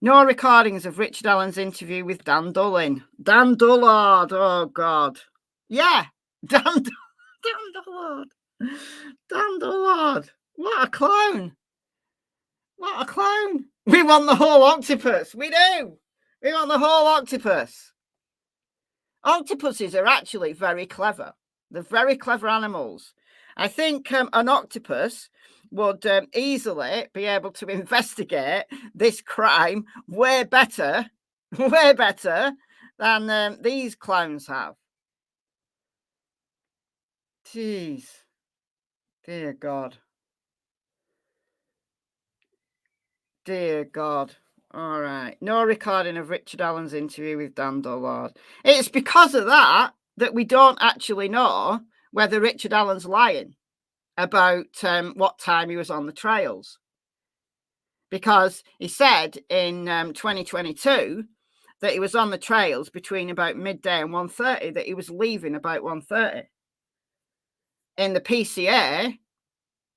A: No recordings of Richard Allen's interview with Dan Dullin. Dan Dullard. Oh, God. Yeah. Dan Dullard. Dan Dullard. What a clown. What a clown. We want the whole octopus. We do. We want the whole octopus. Octopuses are actually very clever. They're very clever animals. I think an octopus would easily be able to investigate this crime way better than these clowns have. Jeez. Dear God. Dear God. All right. No recording of Richard Allen's interview with Dan Dullard. It's because of that we don't actually know whether Richard Allen's lying about what time he was on the trails. Because he said in 2022 that he was on the trails between about midday and 1:30, that he was leaving about 1:30. In the PCA,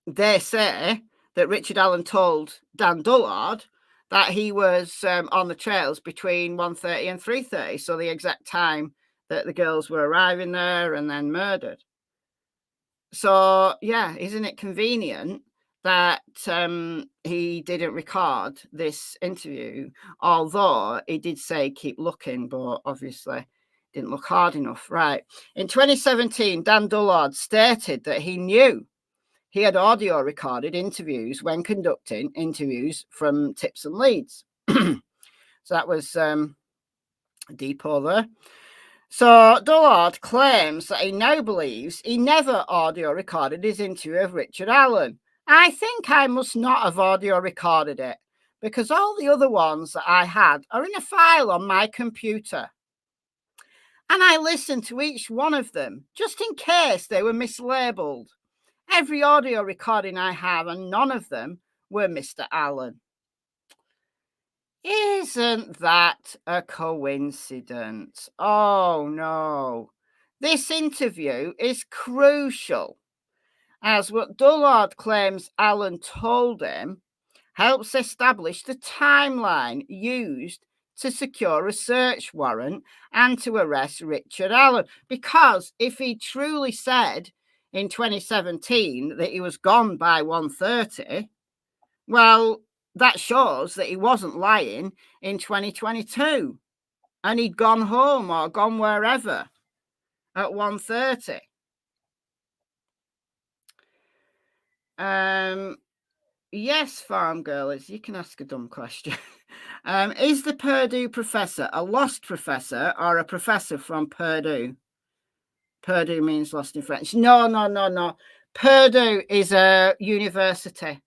A: they say that Richard Allen told Dan Dullard that he was on the trails between 1:30 and 3:30, so the exact time that the girls were arriving there and then murdered. So, yeah, isn't it convenient that he didn't record this interview, although he did say keep looking, but obviously didn't look hard enough. Right. In 2017, Dan Dullard stated that he knew he had audio recorded interviews when conducting interviews from Tips and Leads. So that was a depot there. So Dullard claims that he now believes he never audio recorded his interview of Richard Allen. I think I must not have audio recorded it because all the other ones that I had are in a file on my computer. And I listened to each one of them just in case they were mislabeled. Every audio recording I have, and none of them were Mr. Allen. Isn't that a coincidence? Oh, no. This interview is crucial, as what Dullard claims Allen told him helps establish the timeline used to secure a search warrant and to arrest Richard Allen. Because if he truly said in 2017 that he was gone by 1:30, well, that shows that he wasn't lying in 2022 and he'd gone home or gone wherever at 1:30. Yes, farm girlies, you can ask a dumb question. Is the Purdue professor a lost professor or a professor from Purdue? Purdue means lost in French. No. Purdue is a university.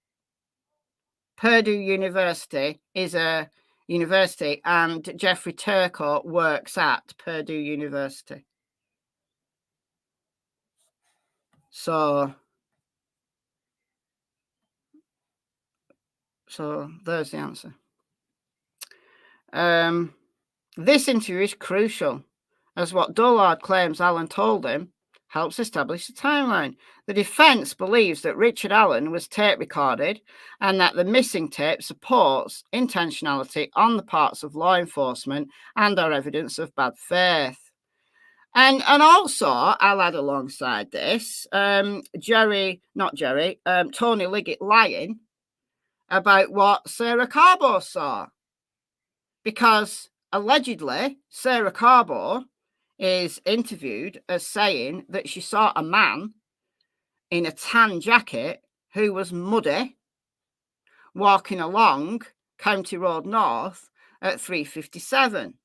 A: Purdue University is a university, and Jeffrey Turco works at Purdue University. So there's the answer. This interview is crucial, as what Dullard claims Allen told him helps establish the timeline. The defense believes that Richard Allen was tape recorded and that the missing tape supports intentionality on the parts of law enforcement and are evidence of bad faith. And also, I'll add alongside this, Tony Liggett lying about what Sarah Carbo saw. Because allegedly, Sarah Carbo is interviewed as saying that she saw a man in a tan jacket who was muddy walking along County Road North at 3:57.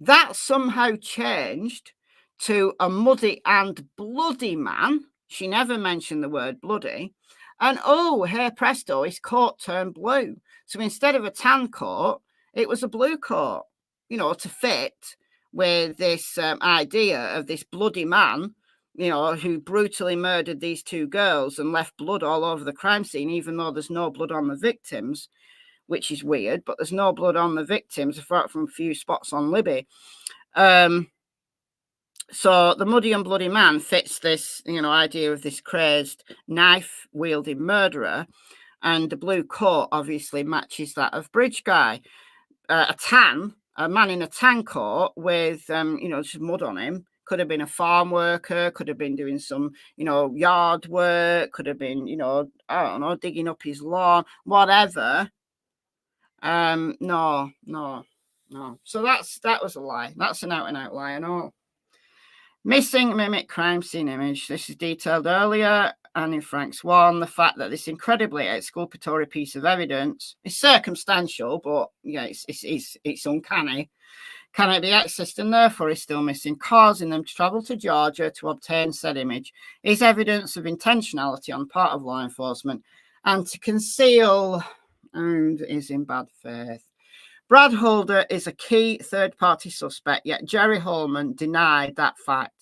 A: That somehow changed to a muddy and bloody man. She never mentioned the word bloody. And oh, hey presto, his coat turned blue. So instead of a tan coat, it was a blue coat, to fit with this idea of this bloody man, who brutally murdered these two girls and left blood all over the crime scene, even though there's no blood on the victims, which is weird, but there's no blood on the victims apart from a few spots on Libby. So the muddy and bloody man fits this, idea of this crazed knife-wielding murderer, and the blue coat obviously matches that of Bridge Guy. A man in a tan coat with, just mud on him, could have been a farm worker, could have been doing some, yard work, could have been, I don't know, digging up his lawn, whatever. No. So that was a lie. That's an out-and-out lie, I know. Missing mimic crime scene image. This is detailed earlier, and in Frank's one, the fact that this incredibly exculpatory piece of evidence is circumstantial, but yeah, it's uncanny, cannot be accessed and therefore is still missing, causing them to travel to Georgia to obtain said image, is evidence of intentionality on the part of law enforcement and to conceal and is in bad faith. Brad Holder is a key third-party suspect, yet Jerry Holman denied that fact.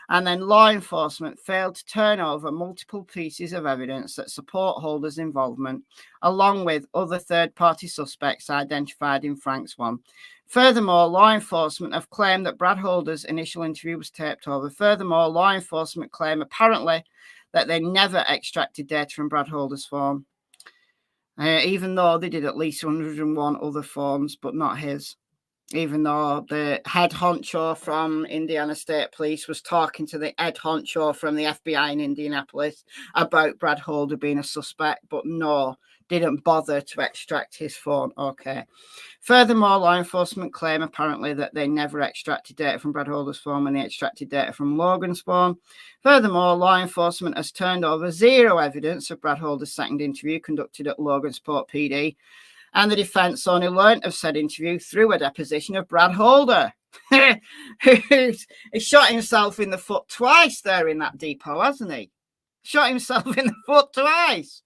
A: And then law enforcement failed to turn over multiple pieces of evidence that support Holder's involvement, along with other third-party suspects identified in Frank's one. Furthermore, law enforcement have claimed that Brad Holder's initial interview was taped over. Furthermore, law enforcement claim apparently that they never extracted data from Brad Holder's phone, even though they did at least 101 other forms, but not his. Even though the head honcho from Indiana State Police was talking to the head honcho from the FBI in Indianapolis about Brad Holder being a suspect, but no, didn't bother to extract his phone. Okay. Furthermore, law enforcement claim apparently that they never extracted data from Brad Holder's phone when they extracted data from Logan's phone. Furthermore, law enforcement has turned over zero evidence of Brad Holder's second interview conducted at Logansport PD. And the defence only learnt of said interview through a deposition of Brad Holder, who shot himself in the foot twice there in that depot, hasn't he? Shot himself in the foot twice.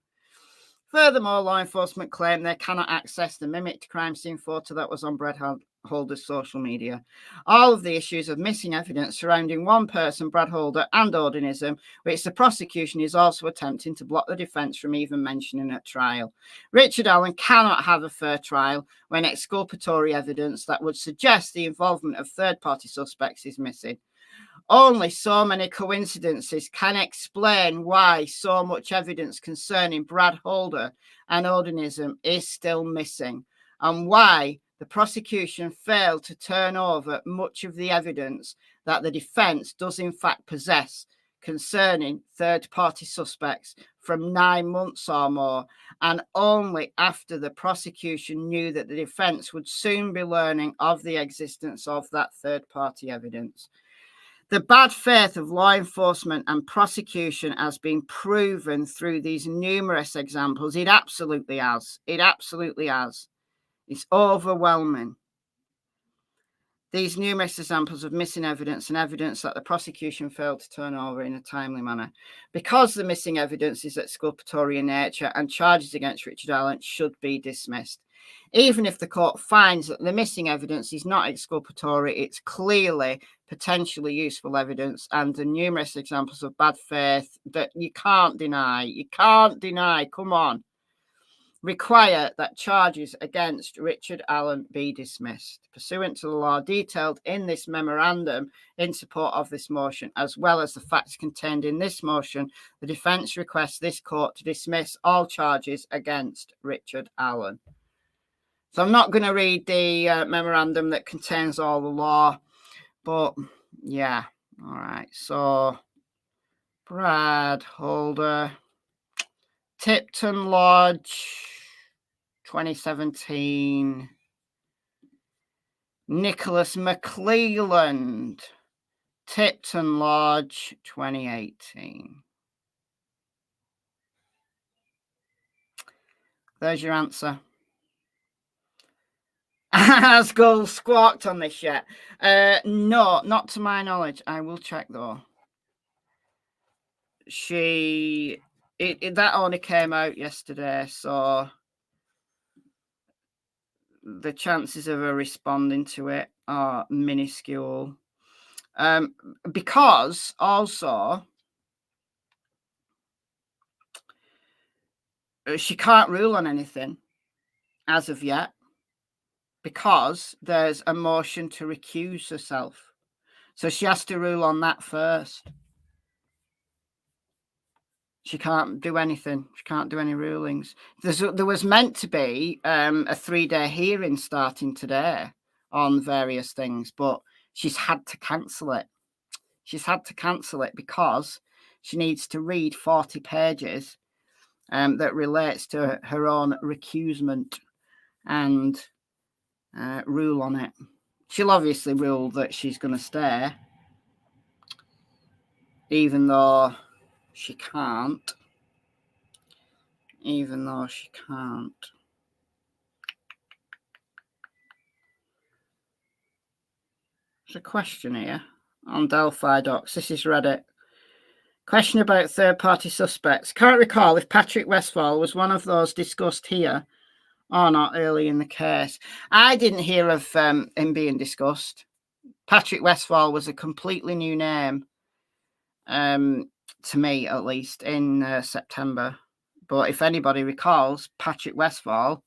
A: Furthermore, law enforcement claim they cannot access the mimicked crime scene photo that was on Brad Holder's social media. All of the issues of missing evidence surrounding one person, Brad Holder, and Odinism, which the prosecution is also attempting to block the defence from even mentioning at trial. Richard Allen cannot have a fair trial when exculpatory evidence that would suggest the involvement of third-party suspects is missing. Only so many coincidences can explain why so much evidence concerning Brad Holder and Odinism is still missing, and why the prosecution failed to turn over much of the evidence that the defence does in fact possess concerning third-party suspects from 9 months or more, and only after the prosecution knew that the defence would soon be learning of the existence of that third-party evidence. The bad faith of law enforcement and prosecution has been proven through these numerous examples. It absolutely has. It absolutely has. It's overwhelming. These numerous examples of missing evidence and evidence that the prosecution failed to turn over in a timely manner. Because the missing evidence is exculpatory in nature and charges against Richard Allen should be dismissed. Even if the court finds that the missing evidence is not exculpatory, it's clearly potentially useful evidence, and the numerous examples of bad faith that you can't deny, come on, require that charges against Richard Allen be dismissed, pursuant to the law detailed in this memorandum in support of this motion, as well as the facts contained in this motion. The defence requests this court to dismiss all charges against Richard Allen. So I'm not going to read the memorandum that contains all the law, but yeah, all right. So Brad Holder, Tipton Lodge, 2017. Nicholas McClelland, Tipton Lodge, 2018. There's your answer. Has Gull squawked on this yet? No, not to my knowledge. I will check though. That only came out yesterday, so the chances of her responding to it are minuscule. Because also she can't rule on anything as of yet, because there's a motion to recuse herself. So she has to rule on that first. She can't do anything. She can't do any rulings. There was meant to be a 3-day hearing starting today on various things, but she's had to cancel it. She's had to cancel it because she needs to read 40 pages that relates to her own recusement and rule on it. She'll obviously rule that she's going to stay, even though she can't. There's a question here on Delphi Docs. This is Reddit. Question about third-party suspects. Can't recall if Patrick Westfall was one of those discussed here or not early in the case. I didn't hear of him being discussed. Patrick Westfall was a completely new name, to me at least, in September. But if anybody recalls Patrick Westfall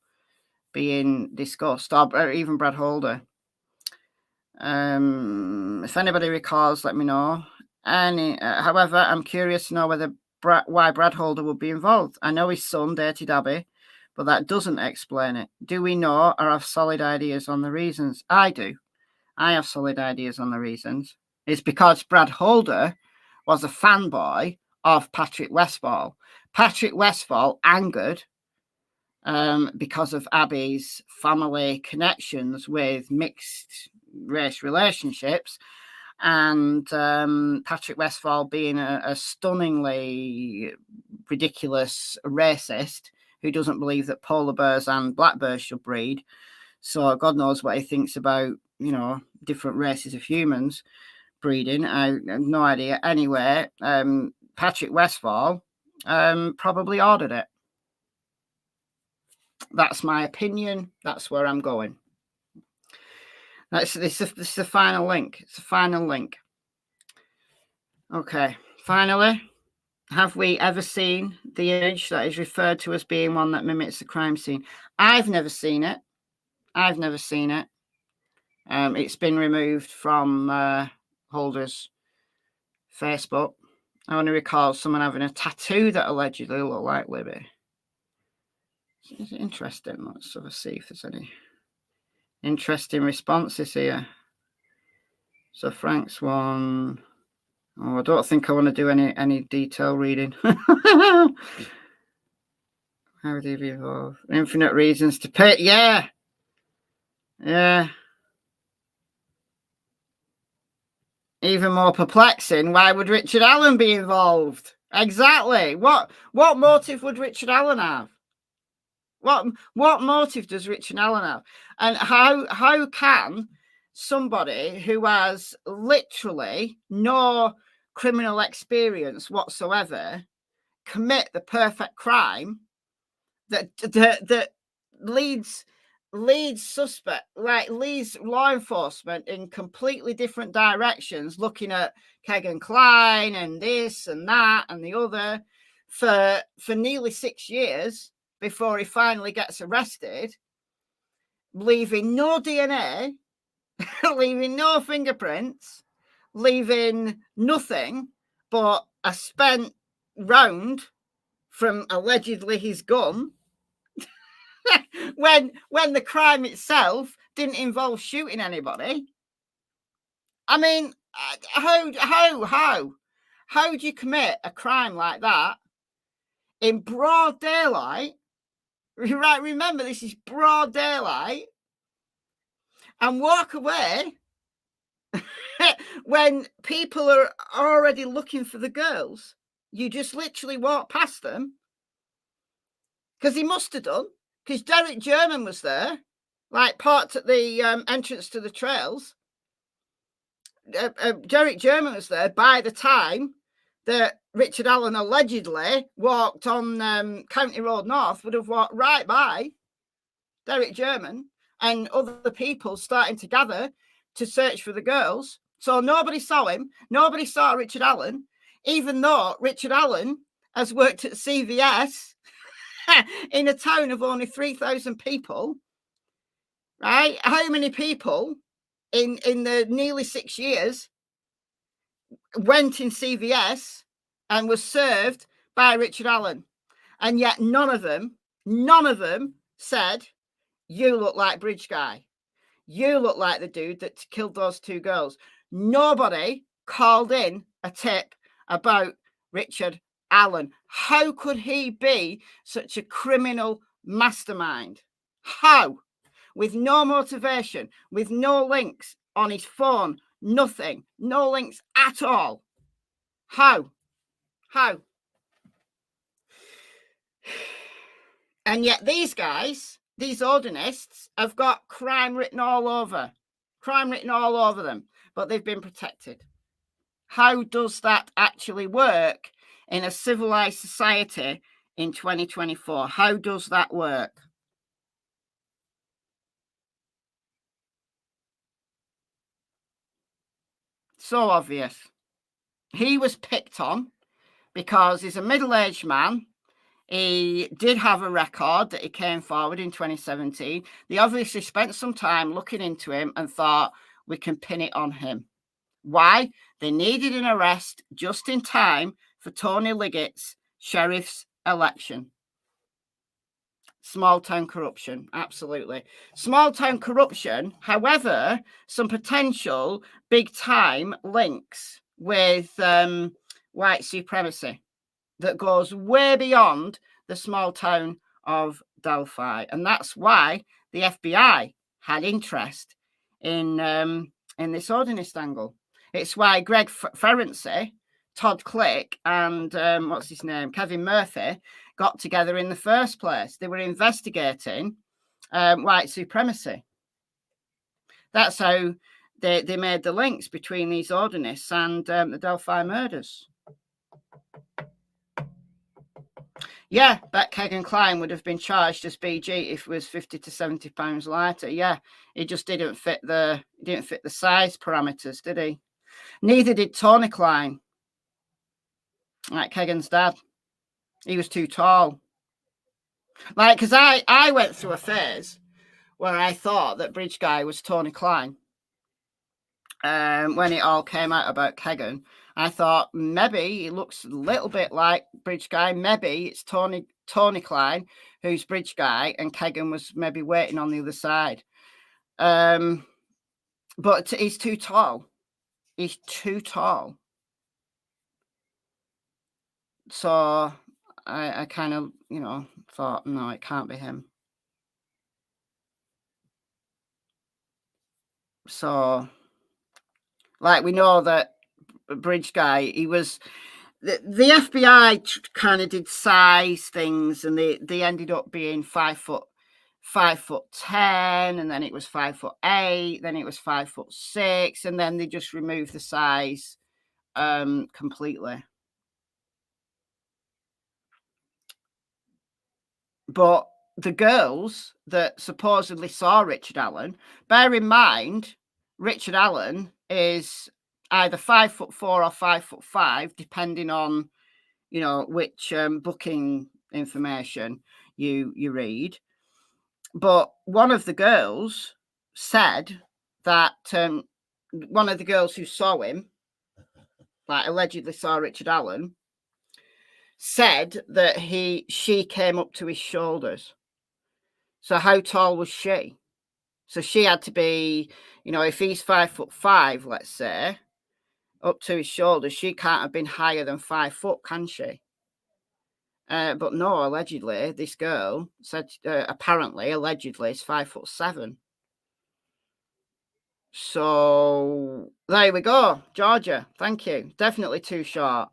A: being discussed, or even Brad Holder, if anybody recalls, let me know. And however, I'm curious to know why Brad Holder would be involved. I know his son dated Abby, but that doesn't explain it. Do we know or have solid ideas on the reasons? I do. I have solid ideas on the reasons. It's because Brad Holder was a fanboy of Patrick Westfall. Patrick Westfall angered because of Abby's family connections with mixed race relationships, and Patrick Westfall being a stunningly ridiculous racist who doesn't believe that polar bears and black bears should breed. So God knows what he thinks about, you know, different races of humans breeding. I have no idea. Anyway, Patrick Westfall probably ordered it. That's my opinion. That's where I'm going. This is the final link. It's the final link. Okay. Finally, have we ever seen the image that is referred to as being one that mimics the crime scene? I've never seen it. I've never seen it. It's been removed from Holder's Facebook. I only recall someone having a tattoo that allegedly looked like Libby. It's interesting. Let's sort of see if there's any interesting responses here. So Frank's one. Oh, I don't think I want to do any detail reading. How would he be involved? Infinite reasons to pay. Yeah. Yeah. Even more perplexing, why would Richard Allen be involved? Exactly. What motive would Richard Allen have? What motive does Richard Allen have? And how can somebody who has literally no criminal experience whatsoever commit the perfect crime that leads law enforcement in completely different directions, looking at Kegan Kline and this and that and the other for nearly 6 years before he finally gets arrested, leaving no DNA, leaving no fingerprints, leaving nothing but a spent round from allegedly his gun, when the crime itself didn't involve shooting anybody. I mean, how do you commit a crime like that in broad daylight? Right, remember, this is broad daylight, and walk away when people are already looking for the girls. You just literally walk past them, because he must have done, because Derek German was there, like parked at the entrance to the trails. Derek German was there by the time that Richard Allen allegedly walked on County Road North, would have walked right by Derek German and other people starting to gather to search for the girls. So nobody saw him. Nobody saw Richard Allen, even though Richard Allen has worked at CVS in a town of only 3,000 people, right? How many people in the nearly 6 years went in CVS and was served by Richard Allen? And yet none of them said, you look like Bridge Guy. You look like the dude that killed those 2 girls. Nobody called in a tip about Richard Allen. How could he be such a criminal mastermind? How? With no motivation, with no links on his phone, nothing, no links at all. How? And yet these guys, these Odinists, have got crime written all over them. but they've been protected. How does that actually work in a civilized society in 2024? How does that work? So obvious. He was picked on because he's a middle-aged man. He did have a record that he came forward in 2017. They obviously spent some time looking into him and thought, we can pin it on him. Why? They needed an arrest just in time for Tony Liggett's sheriff's election. Small town corruption, absolutely. Small town corruption, however, some potential big time links with white supremacy that goes way beyond the small town of Delphi. And that's why the FBI had interest in this Odinist angle. It's why Greg Ferenczi, Todd Click, and what's his name, Kevin Murphy, got together in the first place. They were investigating white supremacy. That's how they made the links between these Odinists and the Delphi murders. Yeah, bet Kegan Klein would have been charged as BG if it was 50 to 70 pounds lighter. Yeah, he just didn't fit the size parameters, did he? Neither did Tony Klein, like Kegan's dad. He was too tall. Like, because I went through a phase where I thought that Bridge Guy was Tony Klein. When it all came out about Kegan, I thought maybe he looks a little bit like Bridge Guy. Maybe it's Tony Klein who's Bridge Guy, and Kegan was maybe waiting on the other side. But he's too tall. He's too tall. So I kind of, thought, no, it can't be him. So, like, we know that Bridge Guy, he was, the FBI kind of did size things, and they ended up being 5'10", and then it was 5'8", then it was 5'6", and then they just removed the size completely. But the girls that supposedly saw Richard Allen, bear in mind, Richard Allen is either 5'4" or 5'5", depending on, which booking information you read. But one of the girls said that one of the girls who saw him, like allegedly saw Richard Allen, said that she came up to his shoulders. So how tall was she? So she had to be, if he's 5'5", let's say, up to his shoulders, she can't have been higher than 5 foot, can she? But no, allegedly, this girl said, allegedly, is 5'7". So there we go, Georgia. Thank you. Definitely too short.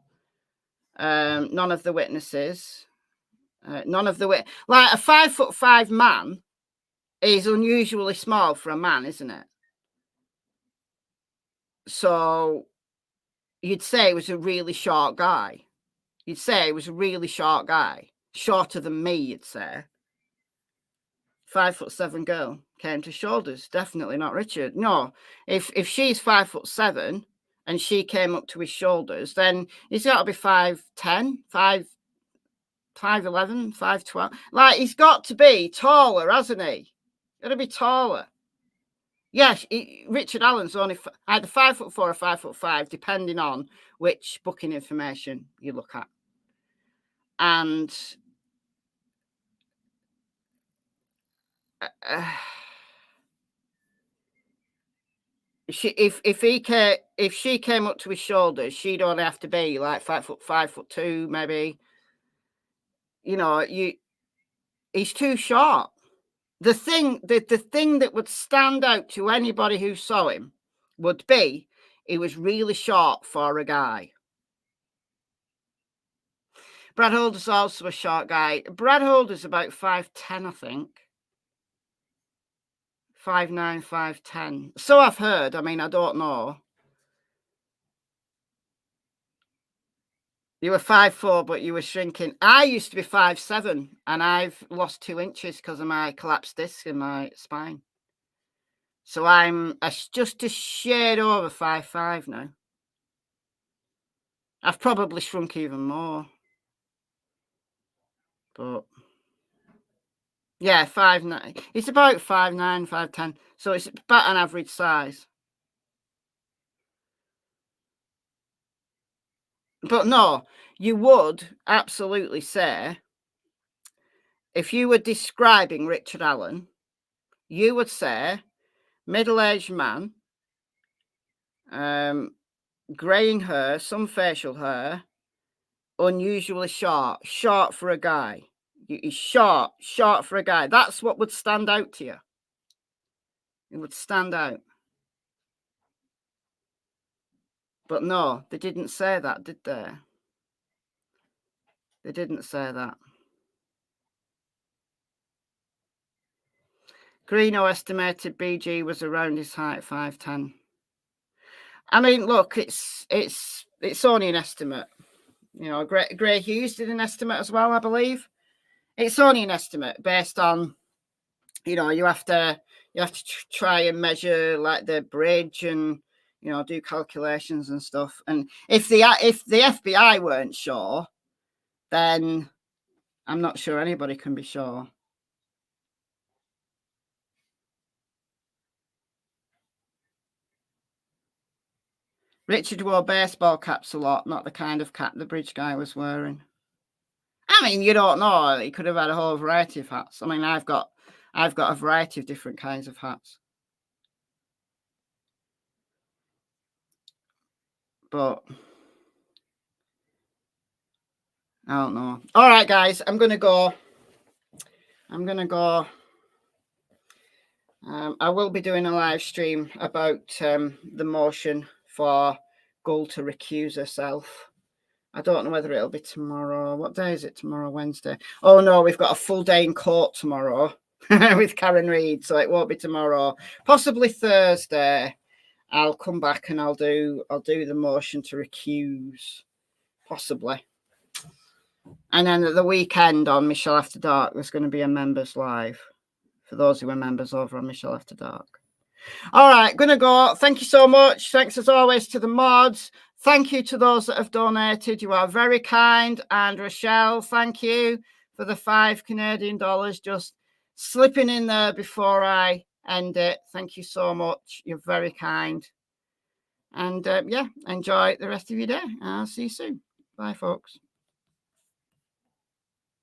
A: None of the witnesses, like a 5'5" man is unusually small for a man, isn't it? So you'd say he was a really short guy. You'd say he was a really short guy, shorter than me, you'd say. 5'7" girl came to shoulders. Definitely not Richard. No, if she's 5'7" and she came up to his shoulders, then he's got to be 5'10", 5'11", 5'12". Like, he's got to be taller, hasn't he? Got to be taller. Yes, Richard Allen's only either 5'4" or 5'5", depending on which booking information you look at. And if she came up to his shoulders, she'd only have to be like 5'2", maybe. He's too short. The thing that would stand out to anybody who saw him would be he was really short for a guy. Brad Holder's also a short guy. Brad Holder's about 5'10", I think. 5'9", 5'10". So I've heard. I mean, I don't know. You were 5'4", but you were shrinking. I used to be 5'7", and I've lost 2 inches because of my collapsed disc in my spine. So I'm just a shade over 5'5" now. I've probably shrunk even more. But yeah, 5'9". It's about 5'9", 5'10". So it's about an average size. But no, you would absolutely say, if you were describing Richard Allen, you would say middle-aged man, greying hair, some facial hair, unusually short for a guy. He's short for a guy. That's what would stand out to you. It would stand out. But no, they didn't say that, did they? They didn't say that. Greeno estimated BG was around his height, 5'10". I mean, look, it's only an estimate. You know, Gray Hughes did an estimate as well, I believe. It's only an estimate based on, you know, you have to try and measure like the bridge and, you know, do calculations and stuff. And if the FBI weren't sure, then I'm not sure anybody can be sure. Richard wore baseball caps a lot, not the kind of cap the bridge guy was wearing. I mean, you don't know. He could have had a whole variety of hats. I mean, I've got a variety of different kinds of hats. But I don't know. All right, guys, I'm going to go. I will be doing a live stream about the motion for Gull to recuse herself. I don't know whether it'll be tomorrow. What day is it tomorrow? Wednesday. Oh, no, we've got a full day in court tomorrow with Karen Reid, so it won't be tomorrow. Possibly Thursday. I'll come back and I'll do the motion to recuse. Possibly. And then at the weekend on Michelle After Dark, there's going to be a members live for those who are members over on Michelle After Dark. All right, gonna go. Thank you so much. Thanks as always to the mods. Thank you to those that have donated. You are very kind. And Rochelle, thank you for the $5 Canadian just slipping in there before I end it. Thank you so much. You're very kind. And yeah, enjoy the rest of your day. I'll see you soon. Bye, folks.